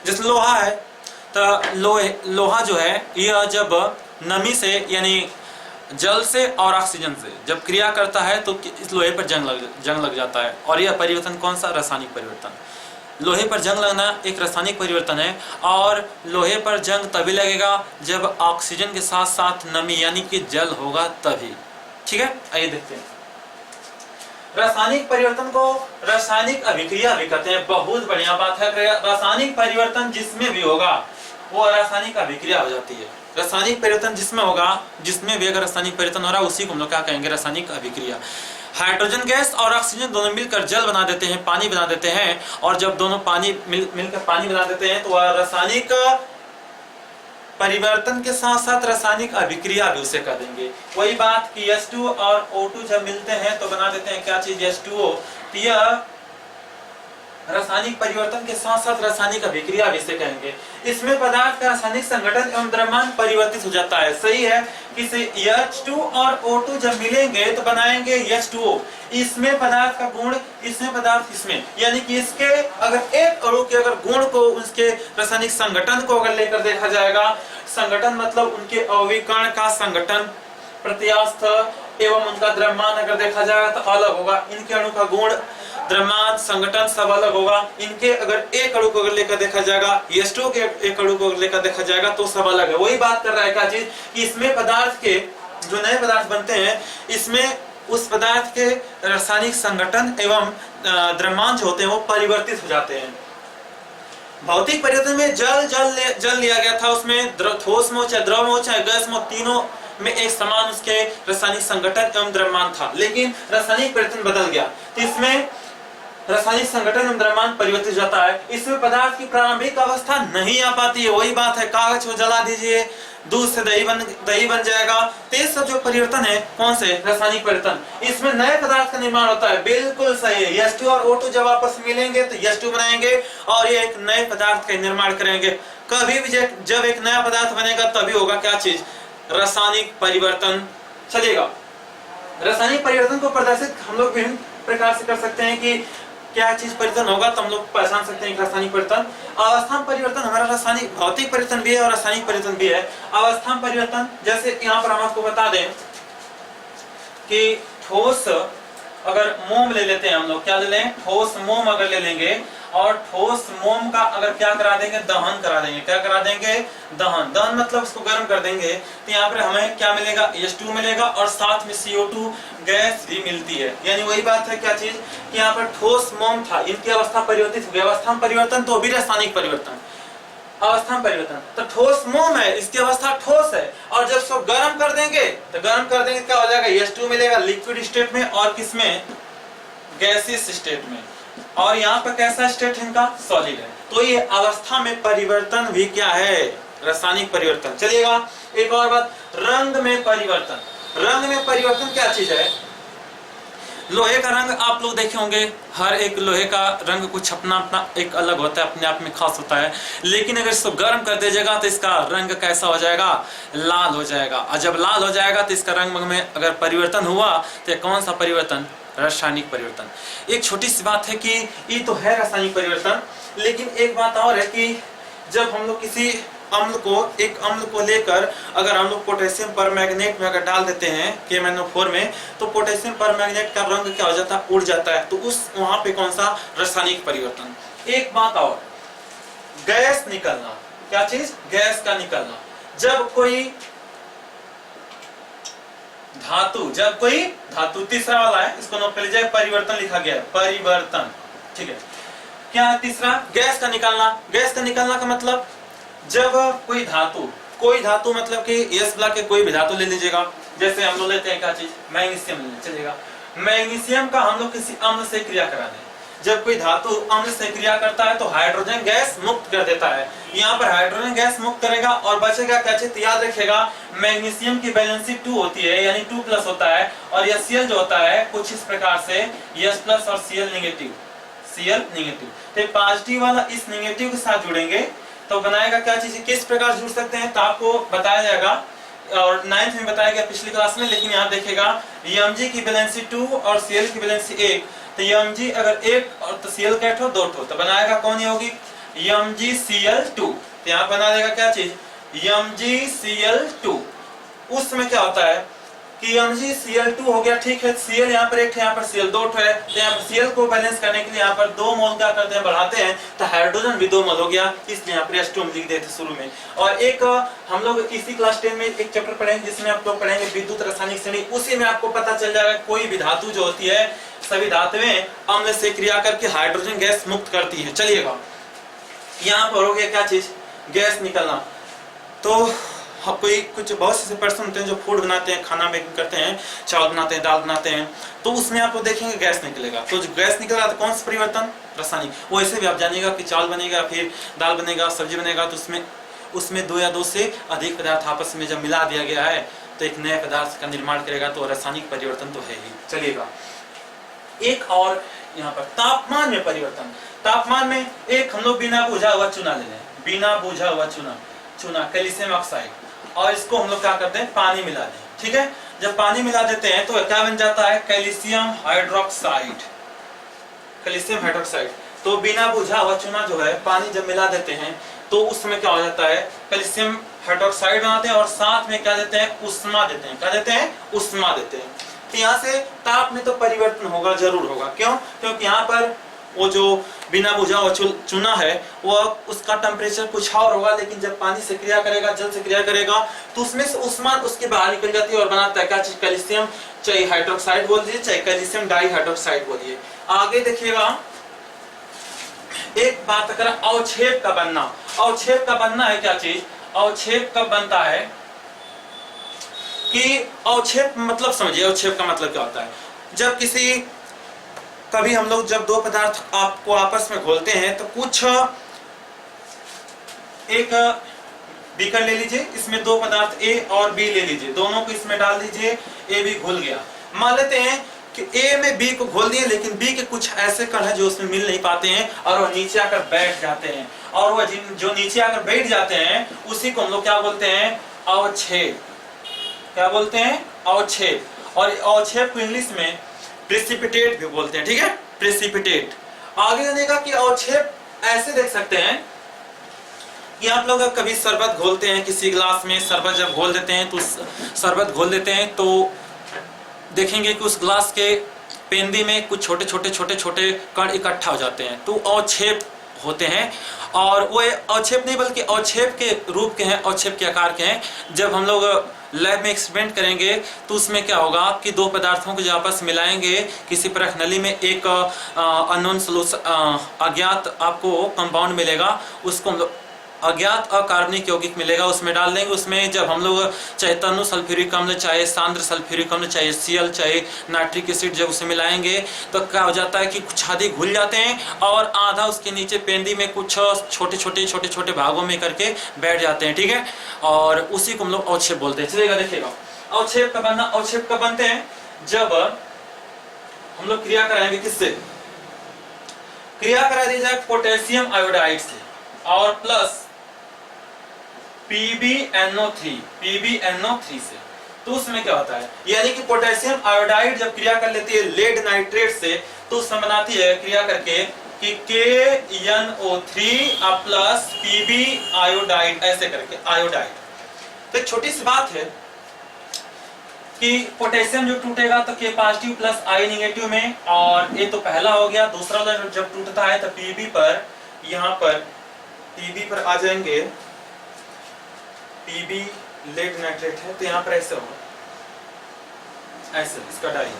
जैसे लोहा है, तो लोहा जो है यह जब नमी से यानी जल से और ऑक्सीजन से जब क्रिया करता है तो इस लोहे पर जंग लग जाता है, और यह परिवर्तन कौन सा, रासायनिक परिवर्तन। लोहे पर जंग लगना एक रासायनिक परिवर्तन है, और लोहे पर जंग तभी लगेगा जब ऑक्सीजन के साथ साथ नमी यानी कि जल होगा तभी, ठीक है। आइए देखते हैं रासायनिक परिवर्तन को रासायनिक अभिक्रिया भी कहते हैं। बहुत बढ़िया बात है, रासायनिक परिवर्तन जिसमें भी होगा वो रासायनिक अभिक्रिया हो जाती है। रासायनिक परिवर्तन जिसमें होगा, जिसमें भी अगर रासायनिक परिवर्तन हो रहा है उसी को हम लोग क्या कहेंगे, रासायनिक अभिक्रिया। हाइड्रोजन गैस और ऑक्सीजन दोनों मिलकर जल बना देते हैं, पानी बना देते हैं, और जब दोनों पानी मिलकर पानी बना देते हैं तो वह रासायनिक परिवर्तन के साथ साथ रासायनिक अभिक्रिया भी उसे कर देंगे। वही बात कि H2 और O2 जब मिलते हैं तो बना देते हैं क्या चीज, H2O। यह रासायनिक परिवर्तन के साथ साथ रासायनिक अभिक्रिया भी इसे कहेंगे। इसमें पदार्थ का रासायनिक संगठन एवं द्रव्यमान परिवर्तित हो जाता है। सही है कि H2 और O2 जब मिलेंगे तो बनाएंगे H2O। इसमें पदार्थ का गुण, इसमें पदार्थ इसमें, यानी कि इसके अगर एक अणु के अगर गुण को उसके रासायनिक संगठन को अगर लेकर देखा जाएगा, संगठन मतलब उनके अविकर्ण का संगठन, प्रत्यास्थ एवं उनका द्रव्यमान अगर देखा जाएगा तो अलग होगा। इनके अणु का गुण, द्रव्यमान, संगठन सब अलग होगा। इनके अगर एक अणु को अगर लेकर देखा जाएगा, H2O के एक अणु को लेकर देखा जाएगा तो सब अलग है। वही बात कर रहा है क्या चीज कि इसमें पदार्थ के जो नए पदार्थ बनते हैं, इसमें उस पदार्थ के रासायनिक संगठन एवं द्रव्यमान जो होते हैं वो परिवर्तित हो जाते हैं। भौतिक परिवर्तन में जल लिया गया था, उसमें ठोस में हो चाहे द्रव में हो चाहे गैस में, तीनों में एक समान उसके रासायनिक संगठन एवं द्रव्यमान था। लेकिन रासायनिक परिवर्तन बदल गया तो इसमें रासायनिक संगठन एवं द्रव्यमान परिवर्तित हो जाता है। इसमें पदार्थ की प्रारंभिक अवस्था नहीं आ पाती है। वही बात है, कागज को जला दीजिए, दूध से दही बन जाएगा। तो ये सब जो परिवर्तन है कौन से, रासायनिक परिवर्तन। इसमें नए पदार्थ का निर्माण होता है। बिल्कुल सही है, H2 और O2 जब आपस में मिलेंगे तो H2 बनाएंगे और ये एक नए पदार्थ का निर्माण करेंगे। कभी भी जब एक नया पदार्थ बनेगा तभी होगा क्या चीज, रासायनिक परिवर्तन चलेगा। रासायनिक परिवर्तन को प्रदर्शित हम लोग विभिन्न प्रकार से कर सकते हैं कि क्या चीज परिवर्तन होगा तो हम लोग पहचान सकते हैं रासायनिक परिवर्तन। अवस्था परिवर्तन हमारा रासायनिक भौतिक परिवर्तन भी है और रासायनिक परिवर्तन भी है। अवस्था परिवर्तन जैसे यहाँ पर हम आपको बता दें कि ठोस अगर मोम ले लेते हैं हम लोग, क्या ले लें, ठोस मोम अगर ले लेंगे और ठोस मोम का अगर क्या करा देंगे, दहन करा देंगे। क्या करा देंगे, दहन मतलब उसको गर्म कर देंगे तो यहाँ पर हमें क्या मिलेगा, H2 मिलेगा और साथ में CO2 गैस भी मिलती है। यानी वही बात है क्या चीज कि यहाँ पर ठोस मोम था, इनकी अवस्था परिवर्तित हो गई। अवस्था परिवर्तन तो भी रासायनिक परिवर्तन। अवस्था परिवर्तन तो ठोस मोम है, इसकी अवस्था ठोस है, और जब इसको गर्म कर देंगे तो क्या हो जाएगा, H2 मिलेगा लिक्विड स्टेट में और किसमें, गैसियस स्टेट में। और यहाँ पर कैसा स्टेट है इनका, सॉलिड है। तो ये अवस्था में परिवर्तन भी क्या है, रासायनिक परिवर्तन। चलिएगा एक और बात, रंग में परिवर्तन। रंग में परिवर्तन क्या चीज है? लोहे का रंग आप लोग देखे होंगे, हर एक लोहे का रंग कुछ अपना अपना एक अलग होता है, अपने आप में खास होता है। लेकिन अगर इसको गर्म कर दीजिएगा तो इसका रंग कैसा हो जाएगा? लाल हो जाएगा। और जब लाल हो जाएगा तो इसका रंग में अगर परिवर्तन हुआ तो कौन सा परिवर्तन? रासायनिक परिवर्तन। एक छोटी सी बात है कि ये तो है रासायनिक परिवर्तन, लेकिन एक बात और है कि जब हम लोग किसी एक अम्ल को लेकर अगर हम लोग पोटेशियम परमैंगनेट में अगर डाल देते हैं KMnO4 में, तो पोटेशियम परमैंगनेट का रंग क्या हो जाता है? उड़ जाता है। तो उस वहां पे कौन सा? रासायनिक परिवर्तन। एक बात और, गैस निकलना। क्या चीज? गैस का निकलना। जब कोई धातु तीसरा वाला है, इसको नोट कर लीजिए, परिवर्तन लिखा गया है, परिवर्तन। ठीक है, क्या है तीसरा? गैस का निकलना। गैस का निकलना का मतलब जब कोई धातु मतलब कि एस ब्लॉक के कोई भी धातु ले लीजिएगा, जैसे हम लोग लेते हैं क्या चीज? मैग्नीशियम ले चलेगा। मैग्नीशियम का हम लोग किसी अम्ल से क्रिया करा दें, जब कोई धातु अम्ल से क्रिया करता है तो हाइड्रोजन गैस मुक्त कर देता है। यहाँ पर हाइड्रोजन गैस मुक्त करेगा और बचेगा क्या चीज? याद रखिएगा, मैग्नीशियम की वैलेंसी 2 होती है, यानी 2+ होता है, और यह Cl जो होता है कुछ इस प्रकार से H+ और Cl नेगेटिव। तो पॉजिटिव वाला इस नेगेटिव के साथ जुड़ेंगे तो बनाएगा क्या चीज? किस प्रकार जुड़ सकते हैं तो आपको बताया जाएगा, और 9th में बताया गया पिछली क्लास में। लेकिन यहाँ देखिएगा, Mg की वैलेंसी 2 और Cl की वैलेंसी 1, तो Mg अगर 1 और तो Cl का 2 तो बनाएगा कौन? होगी MgCl2। तो यहाँ बना देगा क्या चीज? MgCl2। उस समय क्या होता है कि MgCl2 हो गया, ठीक है। Cl यहाँ पर 1 है, यहाँ पर Cl2 है, तो यहाँ पर Cl को बैलेंस करने के लिए यहाँ पर 2 मोल क्या करते हैं? बढ़ाते हैं, तो हाइड्रोजन भी 2 मोल हो गया, इसलिए यहाँ पर H2 लिख देते शुरू में। और एक हम लोग इसी क्लास 10 में एक चैप्टर पढ़ेंगे जिसमें आप लोग पढ़ेंगे विद्युत रासायनिक श्रेणी। उसी में आपको पता चल जाएगा कोई भी धातु जो होती है, सभी धातुएं अम्ल से क्रिया करके हाइड्रोजन गैस मुक्त करती है। चलिएगा, यहाँ पर हो गया क्या चीज? गैस निकलना। तो कोई कुछ बहुत से पर्सन होते हैं जो फूड बनाते हैं, खाना मेकिंग करते हैं, चावल बनाते हैं, दाल बनाते हैं, तो उसमें आप देखेंगे गैस निकलेगा। तो जो गैस निकलेगा तो कौन सा परिवर्तन? रासायनिक। वो ऐसे भी आप जानिएगा कि चावल बनेगा, फिर दाल बनेगा, सब्जी बनेगा, तो उसमें 2 या 2 से अधिक पदार्थ आपस में जब मिला दिया गया है तो एक नए पदार्थ का निर्माण करेगा, तो रासायनिक परिवर्तन तो है ही। चलिएगा, एक और यहाँ पर तापमान में परिवर्तन। तापमान में एक हम लोग बिना बुझा हुआ चूना ले लें, बिना बुझा हुआ चूना कैल्शियम ऑक्साइड, और इसको हम लोग क्या करते हैं? पानी मिला दें। ठीक है, जब पानी मिला देते हैं तो क्या बन जाता है? Calcium hydroxide. तो बिना बुझा हुआ चूना जो है, पानी जब मिला देते हैं तो उस समय क्या हो जाता है? कैल्शियम हाइड्रोक्साइड बनाते हैं और साथ में क्या देते हैं? उष्मा देते हैं। क्या देते हैं? उष्मा देते हैं। तो यहाँ से ताप में तो परिवर्तन होगा, जरूर होगा। क्यों? क्योंकि यहाँ पर वो जो बिना बुझा हुआ चूना है वो उसका टेम्परेचर कुछ और होगा, लेकिन जब पानी से क्रिया करेगा, जल से क्रिया करेगा, तो उसमें से उष्मा उसके बाहर निकल जाती है और बनाता है क्या चीज? कैल्शियम, चाहे हाइड्रोक्साइड बोल दीजिए, चाहे कैल्शियम डाइहाइड्रोक्साइड बोलिए। आगे देखिएगा, एक बात अगर अवक्षेप का बनना। अवक्षेप का बनना है क्या चीज? अवक्षेप कब बनता है कि अवक्षेप मतलब समझिए, अवक्षेप का मतलब क्या होता है? जब कभी हम लोग जब 2 पदार्थ आपको आपस में घोलते हैं तो कुछ एक बीकर ले लीजिए, इसमें 2 पदार्थ A और B ले लीजिए, दोनों को इसमें डाल दीजिए, A B घुल गया। मान लेते हैं कि A में B को घोल दिए, लेकिन B के कुछ ऐसे कण है जो उसमें मिल नहीं पाते हैं और वह नीचे आकर बैठ जाते हैं, और वह जो नीचे आकर बैठ जाते हैं उसी को हम लोग क्या बोलते हैं? अवक्षेप। क्या बोलते हैं? अवक्षेप। और अवक्षेप को इंग्लिश में प्रेसिपिटेट भी बोलते हैं। ठीक है, प्रेसिपिटेट। आगे जानेगा कि अवक्षेप ऐसे देख सकते हैं कि आप लोग कभी शरबत घोलते हैं किसी गिलास में, शरबत जब घोल देते हैं तो शरबत घोल देते हैं तो देखेंगे कि उस गिलास के पेंदी में कुछ छोटे छोटे कण इकट्ठा हो जाते हैं, तो अवक्षेप होते हैं। और वो अवक्षेप नहीं बल्कि अवक्षेप के रूप के हैं, अवक्षेप के आकार के हैं। जब हम लोग लैब में एक्सपेरिमेंट करेंगे तो उसमें क्या होगा कि 2 पदार्थों को जब आपस मिलाएंगे किसी परख नली में, एक अननोन सॉल्यूशन अज्ञात आपको कंपाउंड मिलेगा, उसको हम लोग अज्ञात अकार्बनिक यौगिक मिलेगा, उसमें डाल देंगे। उसमें जब हम लोग चाहे तनु सल्फ्यूरिक अम्ल, चाहे सांद्र सल्फ्यूरिक अम्ल, चाहे Cl, चाहे नाइट्रिक एसिड जब उसे मिलाएंगे तो क्या हो जाता है कि कुछ आधे घुल जाते हैं और आधा उसके नीचे पेंदी में कुछ छोटे भागों में करके बैठ जाते हैं। ठीक है, और उसी को हम लोग अवक्षेप बोलते हैं। चलिएगा, देखिएगा अवक्षेप का बनना, अवक्षेप का बनते हैं जब हम लोग क्रिया कराएंगे किससे, क्रिया करा दी जाए पोटेशियम आयोडाइड से और प्लस PbNO3 से, तो उसमें क्या होता है, यानी कि पोटेशियम आयोडाइड जब क्रिया कर लेती है लेड नाइट्रेट से तो उसमें बनाती है क्रिया करके कि KNO3 प्लस Pb आयोडाइड, ऐसे करके आयोडाइड। तो एक छोटी सी बात है कि पोटेशियम जो टूटेगा तो K positive plus I negative में, और ये तो पहला हो गया। दूसरा वाला जब टूटता है तो Pb पर, यहाँ पर Pb पर आ जाएंगे, Pb लेड नाइट्रेट है तो यहाँ पर ऐसे होगा, ऐसे इसका डाई,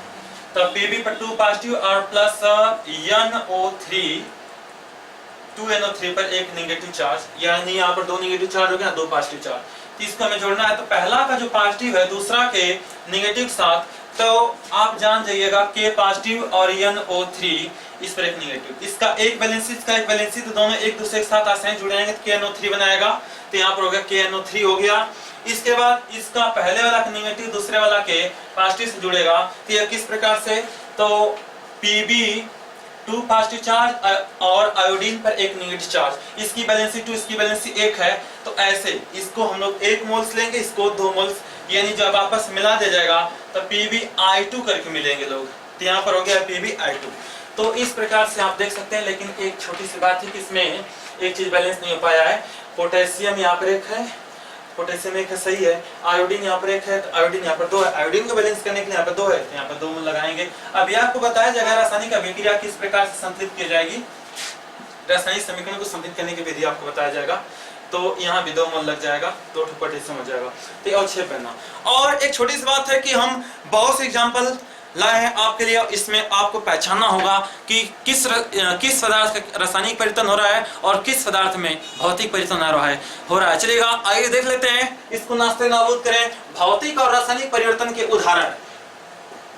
तो Pb पर 2 पॉजिटिव और प्लस NO3 2NO3 पर एक नेगेटिव चार्ज, यानी यहाँ पर 2 नेगेटिव चार्ज हो गया, 2 पॉजिटिव चार्ज। तो इसको हमें जोड़ना है, तो पहला का जो पॉजिटिव है दूसरा के नेगेटिव साथ, तो आप जान जाइएगा K पॉजिटिव और NO3 इस पर एक नेगेटिव, इसका एक वैलेंसी इसका एक वैलेंसी, तो दोनों एक दूसरे के साथ आसानी से जुड़ेंगे तो KNO3 बनाएगा, तो यहाँ पर हो गया KNO3 हो गया। इसके बाद इसका पहले वाला का नेगेटिव दूसरे वाला के पॉजिटिव से जुड़ेगा, तो यह किस प्रकार से, तो Pb 2 पॉजिटिव चार्ज और आयोडीन पर एक नेगेटिव चार्ज, इसकी बैलेंसी 2 इसकी बैलेंसी 1 है, तो ऐसे इसको हम लोग 1 मोल्स लेंगे, इसको 2 मोल्स, यानी जब आपस में मिला दिया जाएगा तो PbI2 करके मिलेंगे लोग, तो यहाँ पर हो गया PbI2। तो इस प्रकार से आप देख सकते हैं, लेकिन एक छोटी सी बात है कि इसमें एक चीज बैलेंस नहीं हो पाया है, पोटेशियम यहाँ पर एक है, पोटेशियम एक है, सही है, आयोडीन यहाँ पर एक है, तो आयोडीन यहाँ पर 2 है, आयोडीन को बैलेंस करने के लिए यहाँ पर 2 है, यहाँ पर 2 मोल लगाएंगे। अब यह आपको बताया जाएगा रासायनिक अभिक्रिया किस प्रकार से संतुलित की जाएगी, रासायनिक समीकरण को संतुलित करने की विधि आपको बताया जाएगा, तो यहाँ भी 2 मोल लग जाएगा, 2 पोटेशियम हो जाएगा, तो अवक्षेप बनना। और एक छोटी सी बात है कि हम बहुत से एग्जाम्पल लाए हैं आपके लिए, इसमें आपको पहचानना होगा कि किस पदार्थ का रासायनिक परिवर्तन हो रहा है और किस पदार्थ में भौतिक परिवर्तन हो रहा है। चलिएगा आइए देख लेते हैं, इसको नास्ते नाबूद करें, भौतिक और रासायनिक परिवर्तन के उदाहरण।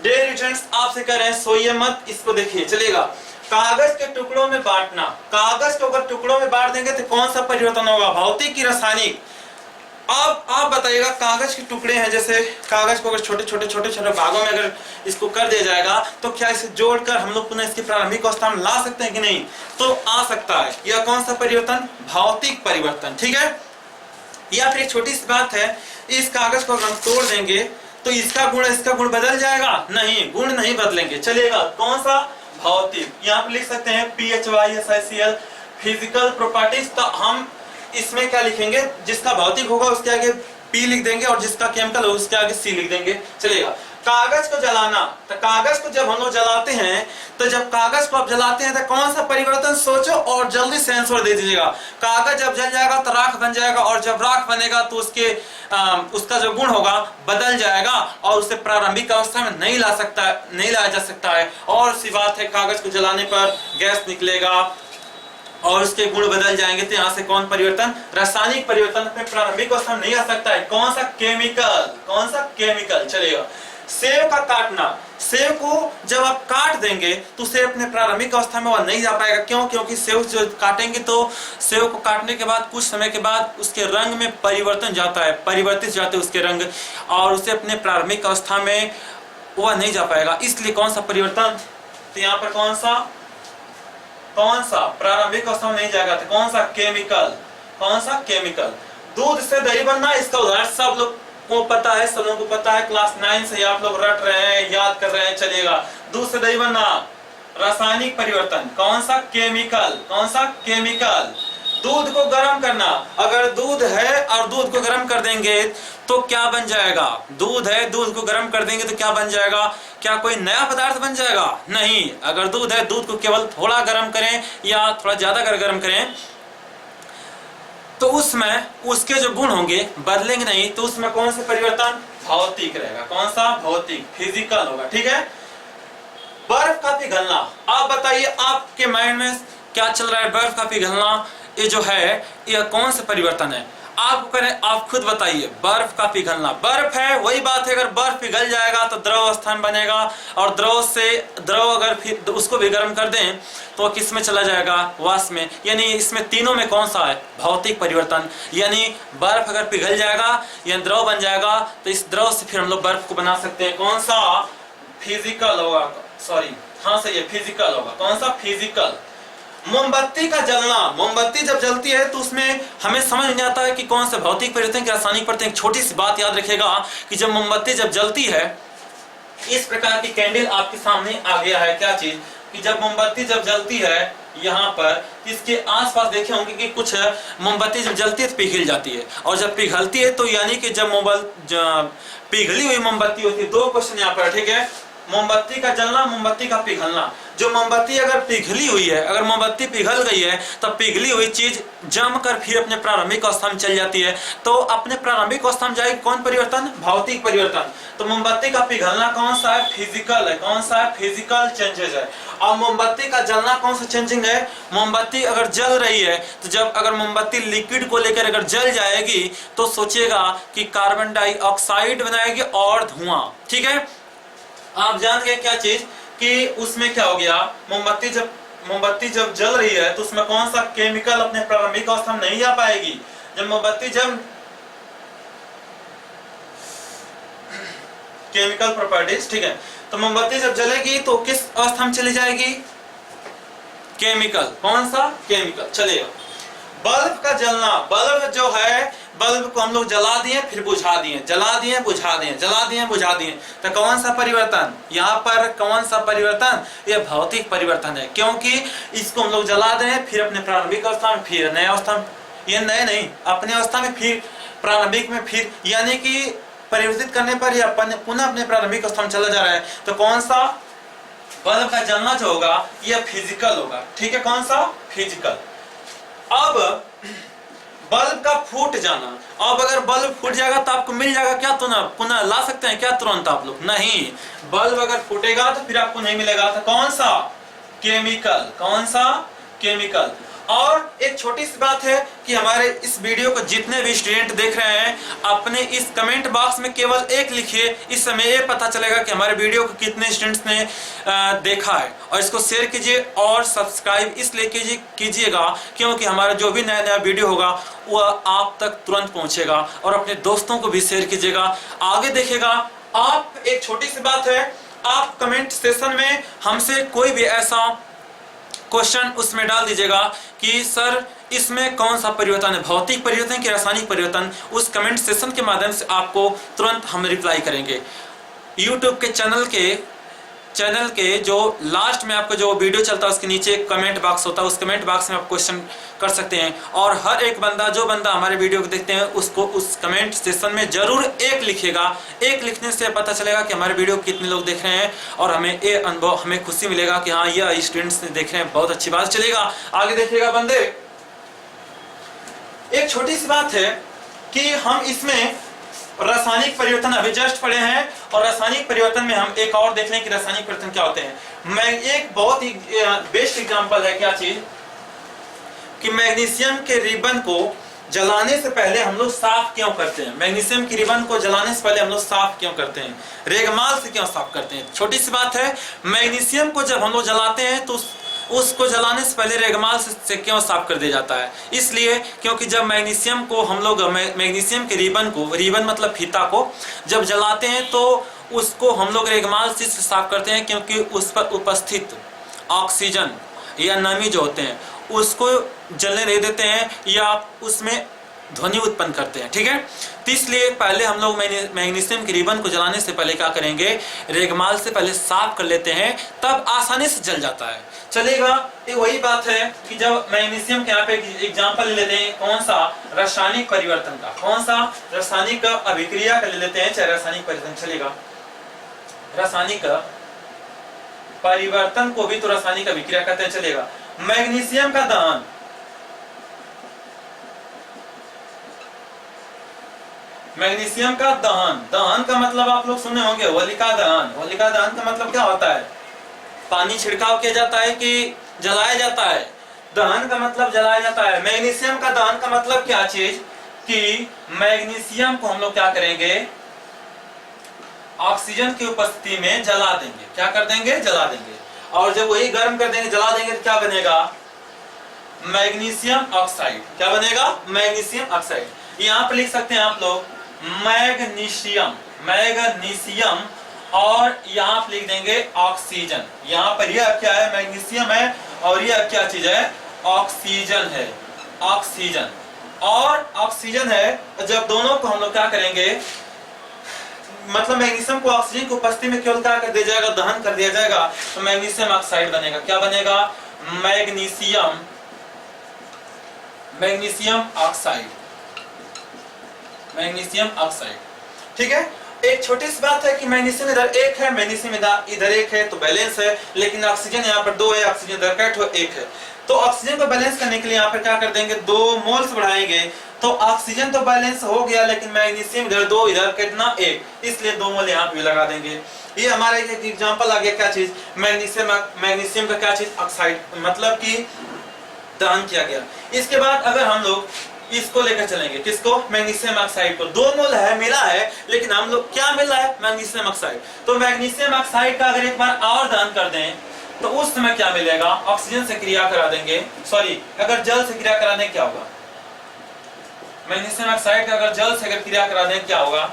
डियर स्टूडेंट्स, आपसे कह रहे हैं सोइए मत, इसको देखिए। चलिएगा, कागज के टुकड़ों में बांटना, कागज को अगर टुकड़ों में बांट देंगे तो कौन सा परिवर्तन होगा, भौतिक की रासायनिक। अब आप बताइएगा, कागज के टुकड़े हैं, जैसे कागज को अगर छोटे छोटे भागों में अगर इसको कर दिया जाएगा तो क्या इसे जोड़कर हम लोग पुनः इसकी प्रारंभिक अवस्था में ला सकते हैं कि नहीं, तो आ सकता है। यह कौन सा परिवर्तन, भौतिक परिवर्तन, ठीक है। या फिर एक छोटी सी बात है, इस कागज को अगर हम तोड़ देंगे तो इसका गुण बदल जाएगा, नहीं, गुण नहीं बदलेंगे। चलिएगा, कौन सा, भौतिक। यहाँ पर लिख सकते हैं PHYSICL, फिजिकल प्रॉपर्टीज। तो हम इसमें क्या लिखेंगे, जिसका भौतिक होगा उसके आगे P लिख देंगे और जिसका केमिकल होगा उसके आगे C लिख देंगे। चलेगा, कागज को जलाना, तो कागज को जब हम लोग जलाते हैं, तो जब कागज को आप जलाते हैं तो कौन सा परिवर्तन, सोचो और जल्दी से आंसर दे दीजिएगा। कागज जब जल जाएगा तो राख बन जाएगा, और जब राख बनेगा तो उसका जो गुण होगा बदल जाएगा और उसे प्रारंभिक अवस्था में नहीं लाया जा सकता है। और सी बात है, कागज को जलाने पर गैस निकलेगा और उसके गुण बदल जाएंगे, तो यहाँ से कौन परिवर्तन, रासायनिक परिवर्तन अपने प्रारंभिक अवस्था में नहीं आ सकता है। कौन सा, केमिकल। चलेगा, सेब का काटना, सेब को जब आप काट देंगे तो सेब अपने प्रारंभिक अवस्था में वह नहीं जा पाएगा। क्यों, क्योंकि सेब जो काटेंगे तो सेब को काटने के बाद कुछ समय के बाद उसके रंग में परिवर्तित जाते हैं उसके रंग, और उसे अपने प्रारंभिक अवस्था में वह नहीं जा पाएगा। इसलिए कौन सा परिवर्तन, तो यहाँ पर कौन सा प्रारंभिक अवस्था में नहीं जाएगा, तो कौन सा, केमिकल। दूध से दही बनना, इसका उदाहरण सब लोग को पता है, सब लोगों को पता है, क्लास 9 से आप लोग रट रहे हैं, याद कर रहे हैं। चलिएगा, दूध से दही बनना, रासायनिक परिवर्तन। कौन सा, केमिकल। दूध को गर्म करना, अगर दूध है और दूध को गर्म कर देंगे तो क्या बन जाएगा, दूध है, दूध को गर्म कर देंगे तो क्या बन जाएगा, क्या कोई नया पदार्थ बन जाएगा, नहीं। अगर दूध है, दूध को केवल थोड़ा गर्म करें या थोड़ा ज्यादा गर्म करें तो उसमें उसके जो गुण होंगे बदलेंगे नहीं, तो उसमें कौन सा परिवर्तन, भौतिक रहेगा। कौन सा, भौतिक, फिजिकल होगा, ठीक है। बर्फ का पिघलना, आप बताइए आपके माइंड में क्या चल रहा है, बर्फ का पिघलना ये जो है यह कौन सा परिवर्तन है। आप करें, आप खुद बताइए, बर्फ का पिघलना, बर्फ है वही बात है, अगर बर्फ पिघल जाएगा तो द्रव अवस्था में बनेगा, और द्रव से द्रव अगर फिर उसको भी गर्म कर दें तो किस में चला जाएगा, वाष्प में। यानी इसमें तीनों में कौन सा है, भौतिक परिवर्तन। यानी बर्फ अगर पिघल जाएगा या द्रव बन जाएगा तो इस द्रव से फिर हम लोग बर्फ को बना सकते हैं। कौन सा, फिजिकल होगा, सॉरी हाँ सही है, फिजिकल होगा। कौन सा, फिजिकल। मोमबत्ती का जलना, मोमबत्ती जब जलती है तो उसमें हमें समझ नहीं आता है कि कौन से भौतिक परिवर्तन के रासायनिक परिवर्तन। एक छोटी सी बात याद रखिएगा कि जब मोमबत्ती जब जलती है, इस प्रकार की कैंडल आपके सामने आ गया है, क्या चीज कि जब मोमबत्ती जब जलती है यहाँ पर, इसके आसपास देखे होंगे कि कुछ मोमबत्ती जब जलती है तो पिघल जाती है, और जब पिघलती है तो यानी कि जब पिघली हुई मोमबत्ती होती है। दो क्वेश्चन यहाँ पर, ठीक है, मोमबत्ती का जलना, मोमबत्ती का पिघलना। जो मोमबत्ती अगर पिघली हुई है, अगर मोमबत्ती पिघल गई है तो पिघली हुई चीज जमकर फिर अपने प्रारंभिक अवस्था में चल जाती है। तो अपने प्रारंभिक अवस्था में जाएगी कौन परिवर्तन, भौतिक परिवर्तन। तो मोमबत्ती का पिघलना कौन सा है, फिजिकल है। कौन सा है, फिजिकल चेंजेस है। और मोमबत्ती का जलना कौन सा चेंजिंग है, मोमबत्ती अगर जल रही है तो जब अगर मोमबत्ती लिक्विड को लेकर अगर जल जाएगी तो सोचिएगा कि कार्बन डाइऑक्साइड बनाएगी और धुआं। ठीक है, आप जान गए क्या चीज कि उसमें क्या हो गया, मोमबत्ती जब जल रही है तो उसमें कौन सा केमिकल अपने प्रारंभिक अवस्था में नहीं जा पाएगी। जब मोमबत्ती जब केमिकल प्रॉपर्टीज, ठीक है, तो मोमबत्ती जब जलेगी तो किस अवस्था में चली जाएगी, केमिकल। कौन सा, केमिकल। चलिए, बल्ब का जलना, बल्ब जो है, बल्ब को हम लोग जला दिए फिर बुझा दिए, जला दिए बुझा दिए, जला दिए बुझा दिए, तो कौन सा परिवर्तन, यहाँ पर कौन सा परिवर्तन, यह भौतिक परिवर्तन है। क्योंकि इसको हम लोग जला दें फिर अपने प्रारंभिक अवस्था में, फिर नए अवस्था में, ये नए नहीं, अपने अवस्था में फिर प्रारंभिक में, फिर यानी कि परिवर्तित करने पर यह पुनः अपने प्रारंभिक अवस्था में चला जा रहा है। तो कौन सा, बल्ब का जलना जो होगा यह फिजिकल होगा। ठीक है, कौन सा, फिजिकल। अब बल्ब का फूट जाना, अब अगर बल्ब फूट जाएगा तो आपको मिल जाएगा क्या, तो ना पुनः ला सकते हैं क्या तुरंत आप लोग, नहीं। बल्ब अगर फूटेगा तो फिर आपको नहीं मिलेगा। तो कौन सा, केमिकल। कौन सा, केमिकल। और एक छोटी सी बात है कि हमारे इस वीडियो को जितने भी स्टूडेंट देख रहे हैं, अपने इस कमेंट बॉक्स में केवल एक लिखिए, इस समय ये पता चलेगा कि हमारे वीडियो को कितने स्टूडेंट्स ने देखा है। और इसको शेयर कीजिए और सब्सक्राइब इसलिए कीजिएगा क्योंकि हमारा जो भी नया नया वीडियो होगा वह आप तक तुरंत पहुंचेगा, और अपने दोस्तों को भी शेयर कीजिएगा, आगे देखेगा आप। एक छोटी सी बात है, आप कमेंट सेशन में हमसे कोई भी ऐसा क्वेश्चन उसमें डाल दीजिएगा कि सर इसमें कौन सा परिवर्तन है, भौतिक परिवर्तन कि रासायनिक परिवर्तन। उस कमेंट सेशन के माध्यम से आपको तुरंत हम रिप्लाई करेंगे। यूट्यूब के चैनल के जो लास्ट में आपका जो वीडियो चलता है उसके नीचे कमेंट बॉक्स होता है, उस कमेंट बॉक्स में आप क्वेश्चन कर सकते हैं, और हर एक बंदा जो बंदा हमारे वीडियो को देखते हैं उसको उस कमेंट सेशन में जरूर एक लिखेगा। एक लिखने से पता चलेगा कि हमारे वीडियो कितने लोग देख रहे हैं, और हमें ये अनुभव, हमें खुशी मिलेगा कि हाँ यह स्टूडेंट्स देख रहे हैं, बहुत अच्छी बात। चलेगा आगे देखिएगा बंदे, एक छोटी सी बात है कि हम इसमें रासायनिक परिवर्तन अभी जस्ट पढ़े हैं, और रासायनिक परिवर्तन में हम एक और देख लें कि रासायनिक परिवर्तन क्या होते हैं। मैं एक बहुत ही बेस्ट एग्जांपल है क्या चीज कि मैग्नीशियम के रिबन को जलाने से पहले हम लोग साफ क्यों करते हैं, मैग्नीशियम की रिबन को जलाने से पहले हम लोग साफ क्यों करते हैं, रेगमाल से क्यों साफ करते हैं। छोटी सी बात है, मैग्नीशियम को जब हम लोग जलाते हैं तो उसको जलाने से पहले रेगमाल से क्यों साफ कर दिया जाता है, इसलिए क्योंकि जब मैग्नीशियम को हम लोग मैग्नीशियम के रिबन को, रिबन मतलब फीता को जब जलाते हैं तो उसको हम लोग रेगमाल से साफ करते हैं, क्योंकि उस पर उपस्थित ऑक्सीजन या नमी जो होते हैं उसको जलने नहीं देते हैं या उसमें ध्वनि उत्पन्न करते हैं। ठीक है, तो इसलिए पहले हम लोग मैग्नीशियम के रिबन को जलाने से पहले क्या करेंगे, रेगमाल से पहले साफ कर लेते हैं, तब आसानी से जल जाता है। चलेगा, ये वही बात है कि जब मैग्नीशियम के यहाँ पे एग्जांपल ले लेते हैं, कौन सा, रासायनिक परिवर्तन का, कौन सा, रासायनिक अभिक्रिया का ले लेते हैं, चाहे रासायनिक परिवर्तन। चलेगा, रासायनिक परिवर्तन को भी तो रासायनिक अभिक्रिया कहते हैं। चलेगा, मैग्नीशियम का दहन, मैग्नीशियम का दहन, दहन का मतलब आप लोग सुने होंगे होलिका दहन। होलिका दहन का मतलब क्या होता है, पानी छिड़काव किया जाता है कि जलाया जाता है, दहन का मतलब जलाया जाता है। मैग्नीशियम का दहन का मतलब क्या चीज कि मैग्नीशियम को हम लोग क्या करेंगे, ऑक्सीजन की उपस्थिति में जला देंगे। क्या कर देंगे, जला देंगे। और जब वही गर्म कर देंगे, जला देंगे, तो क्या बनेगा, मैग्नीशियम ऑक्साइड। क्या बनेगा, मैग्नीशियम ऑक्साइड। यहां पर लिख सकते हैं आप लोग मैग्नीशियम, मैग्नीशियम, और यहां पर लिख देंगे ऑक्सीजन। यहां पर यह क्या है, मैग्नीशियम है, और यह क्या चीज है, ऑक्सीजन है, ऑक्सीजन। और ऑक्सीजन है, जब दोनों को हम लोग क्या करेंगे, मतलब मैग्नीशियम को ऑक्सीजन की उपस्थिति में केवल क्या कर दिया जाएगा, दहन कर दिया जाएगा, तो मैग्नीशियम ऑक्साइड बनेगा। क्या बनेगा, magnesium, magnesium oxide, magnesium oxide. ठीक है। एक छोटी सी बात है कि मैग्नीशियम इधर एक है, मैग्नीशियम इधर एक है, तो बैलेंस है। लेकिन ऑक्सीजन यहाँ पर 2 है, ऑक्सीजन इधर का एक है। तो ऑक्सीजन को बैलेंस करने के लिए यहाँ पर क्या कर देंगे, 2 मोल्स बढ़ाएंगे, तो ऑक्सीजन तो बैलेंस हो गया, लेकिन मैग्नीशियम इधर 2, इधर कितना, 1, इसलिए 2 मोल यहाँ पे लगा देंगे। ये हमारा एक एग्जांपल आ गया, क्या चीज, मैग्नीशियम, मैग्नीशियम का क्या चीज, ऑक्साइड, मतलब कि दहन किया गया। इसके बाद अगर हम लोग इसको लेकर चलेंगे, किसको, मैग्नीशियम ऑक्साइड को, 2 मोल है, मिला है, लेकिन हम लोग क्या मिल रहा है, मैग्नीशियम ऑक्साइड। तो मैग्नीशियम ऑक्साइड का अगर एक बार और दहन कर दें, तो उस समय क्या मिलेगा, ऑक्सीजन से क्रिया करा देंगे, सॉरी, अगर जल से क्रिया करा दें क्या होगा, मैग्नीशियम ऑक्साइड का अगर जल से अगर क्रिया करा दें क्या होगा,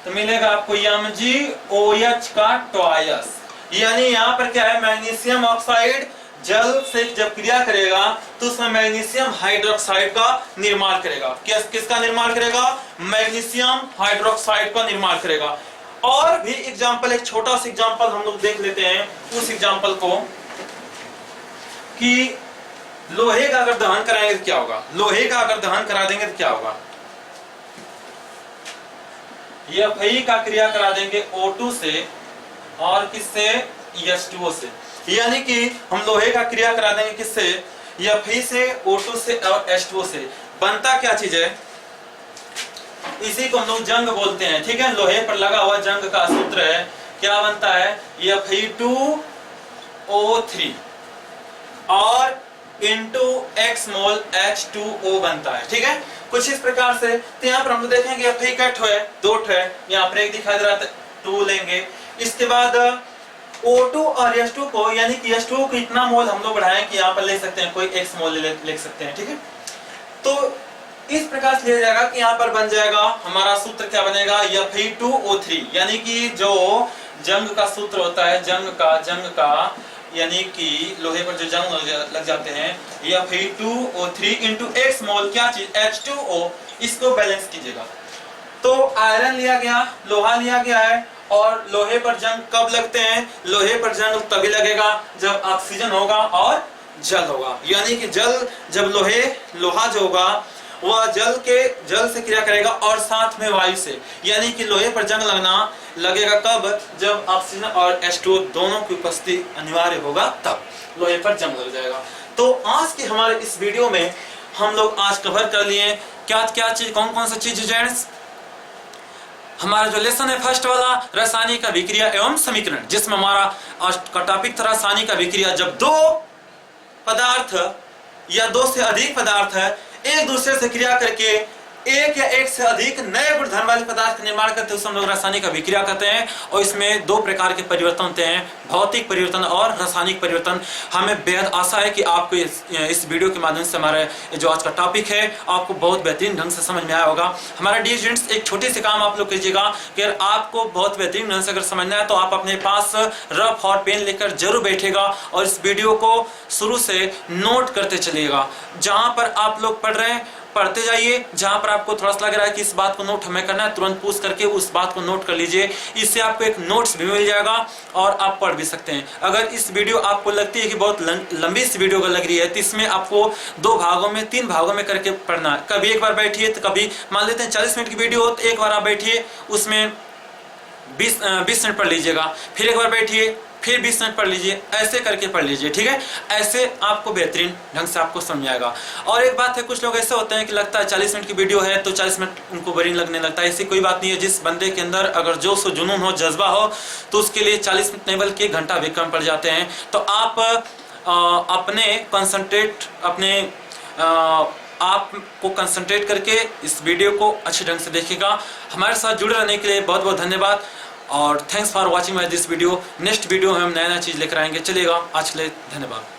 तो मिलेगा आपको MgOH का ट्वाइस। यानी यहाँ पर क्या है, मैग्नीशियम ऑक्साइड जल से जब क्रिया करेगा तो उसमें मैग्नीशियम हाइड्रोक्साइड का निर्माण करेगा। किसका निर्माण करेगा, मैग्नीशियम हाइड्रोक्साइड का निर्माण करेगा। और भी एग्जांपल, एक छोटा सा एग्जांपल हम लोग देख लेते हैं, उस एग्जांपल को, कि लोहे का अगर दहन कराएंगे तो क्या होगा, लोहे का अगर दहन करा देंगे तो क्या होगा, Fe का क्रिया करा देंगे O2 से, और किससे, H2O से। यानी कि हम लोहे का क्रिया करा देंगे किससे, Fe से, O2 से और H2O से। बनता क्या चीज है, इसी को हम लोग जंग बोलते हैं। ठीक है, लोहे पर लगा हुआ जंग का सूत्र है, क्या बनता है, Fe2O3 और इंटू x मोल H2O बनता है। ठीक है, कुछ इस प्रकार से। तो यहाँ पर हम लोग देखेंगे Fe का है, 2 है, यहाँ पर एक दिखाई दे रहा है, 2 लेंगे। इसके बाद O2 और H2 को, यानी कि H2O को इतना मोल हम लोग बढ़ाएं कि यहाँ पर ले सकते हैं, कोई x मोल ले सकते हैं। ठीक है, तो इस प्रकार से लिया जाएगा कि यहाँ पर बन जाएगा हमारा सूत्र, क्या बनेगा, Fe2O3, यानी कि जो जंग का सूत्र होता है, जंग का यानी कि लोहे पर जो जंग लग जाते हैं, Fe2O3 इंटू x मोल क्या चीज, H2O, इसको बैलेंस कीजिएगा। तो आयरन लिया गया, लोहा लिया गया है, और लोहे पर जंग कब लगते हैं, लोहे पर जंग तभी लगेगा जब ऑक्सीजन होगा और जल होगा। यानी कि जब लोहा जो होगा वह जल से क्रिया करेगा और साथ में वायु से। यानी कि लोहे पर जंग लगेगा कब, जब ऑक्सीजन और H2O दोनों की उपस्थिति अनिवार्य होगा, तब लोहे पर जंग लग जाएगा। तो आज के हमारे इस वीडियो में हम लोग आज कवर कर लिए क्या चीज, कौन सा चीज जेंट्स, हमारा जो लेसन है फर्स्ट वाला, रासायनिक अभिक्रिया एवं समीकरण, जिसमें हमारा आज का टॉपिक था रासायनिक अभिक्रिया। जब 2 पदार्थ या 2 से अधिक पदार्थ एक दूसरे से क्रिया करके एक या एक से अधिक नए गुणधर्म वाले पदार्थ का निर्माण करते हैं, उसे हम लोग रासायनिक अभिक्रिया कहते हैं। और इसमें 2 प्रकार के परिवर्तन होते हैं, भौतिक परिवर्तन और रासायनिक परिवर्तन। हमें बेहद आशा है कि आपको इस वीडियो के माध्यम से हमारा जो आज का टॉपिक है आपको बहुत बेहतरीन ढंग से समझ में आया होगा। हमारा डियर स्टूडेंट्स, एक छोटी सी काम आप लोग कीजिएगा कि अगर आपको बहुत बेहतरीन ढंग से अगर समझना है तो आप अपने पास रफ और पेन लेकर जरूर बैठेगा और इस वीडियो को शुरू से नोट करते चलिएगा। जहां पर आप लोग पढ़ रहे हैं पढ़ते जाइए, जहां पर आपको थोड़ा सा लग रहा है कि इस बात को नोट हमें करना है, तुरंत पूछ करके उस बात को नोट कर लीजिए। इससे आपको एक नोट्स भी मिल जाएगा और आप पढ़ भी सकते हैं। अगर इस वीडियो आपको लगती है कि बहुत लंबी सी वीडियो लग रही है, तो इसमें आपको 2 भागों में 3 भागों में करके पढ़ना है। कभी एक बार बैठिए, तो कभी मान लेते हैं 40 मिनट की वीडियो हो, तो एक बार आप बैठिए, उसमें 20 मिनट पढ़ लीजिएगा, फिर एक बार बैठिए, फिर 20 मिनट पढ़ लीजिए, ऐसे करके पढ़ लीजिए। ठीक है, ऐसे आपको बेहतरीन ढंग से आपको समझ आएगा। और एक बात है, कुछ लोग ऐसे होते हैं कि लगता है 40 मिनट की वीडियो है तो 40 मिनट उनको बोरिंग लगने लगता है। ऐसी कोई बात नहीं है। जिस बंदे के अंदर अगर जोश हो, जुनून हो, जज्बा हो, तो उसके लिए 40 मिनट नहीं बल्कि 1 घंटा भी कम पड़ जाते हैं। तो आप अपने कंसंट्रेट, अपने आपको कंसंट्रेट करके इस वीडियो को अच्छे ढंग से देखिएगा। हमारे साथ जुड़े रहने के लिए बहुत बहुत धन्यवाद और thanks for watching my this video. Next video में हम नया नया चीज़ लेकर आएंगे। चलिएगा, आज के लिए धन्यवाद।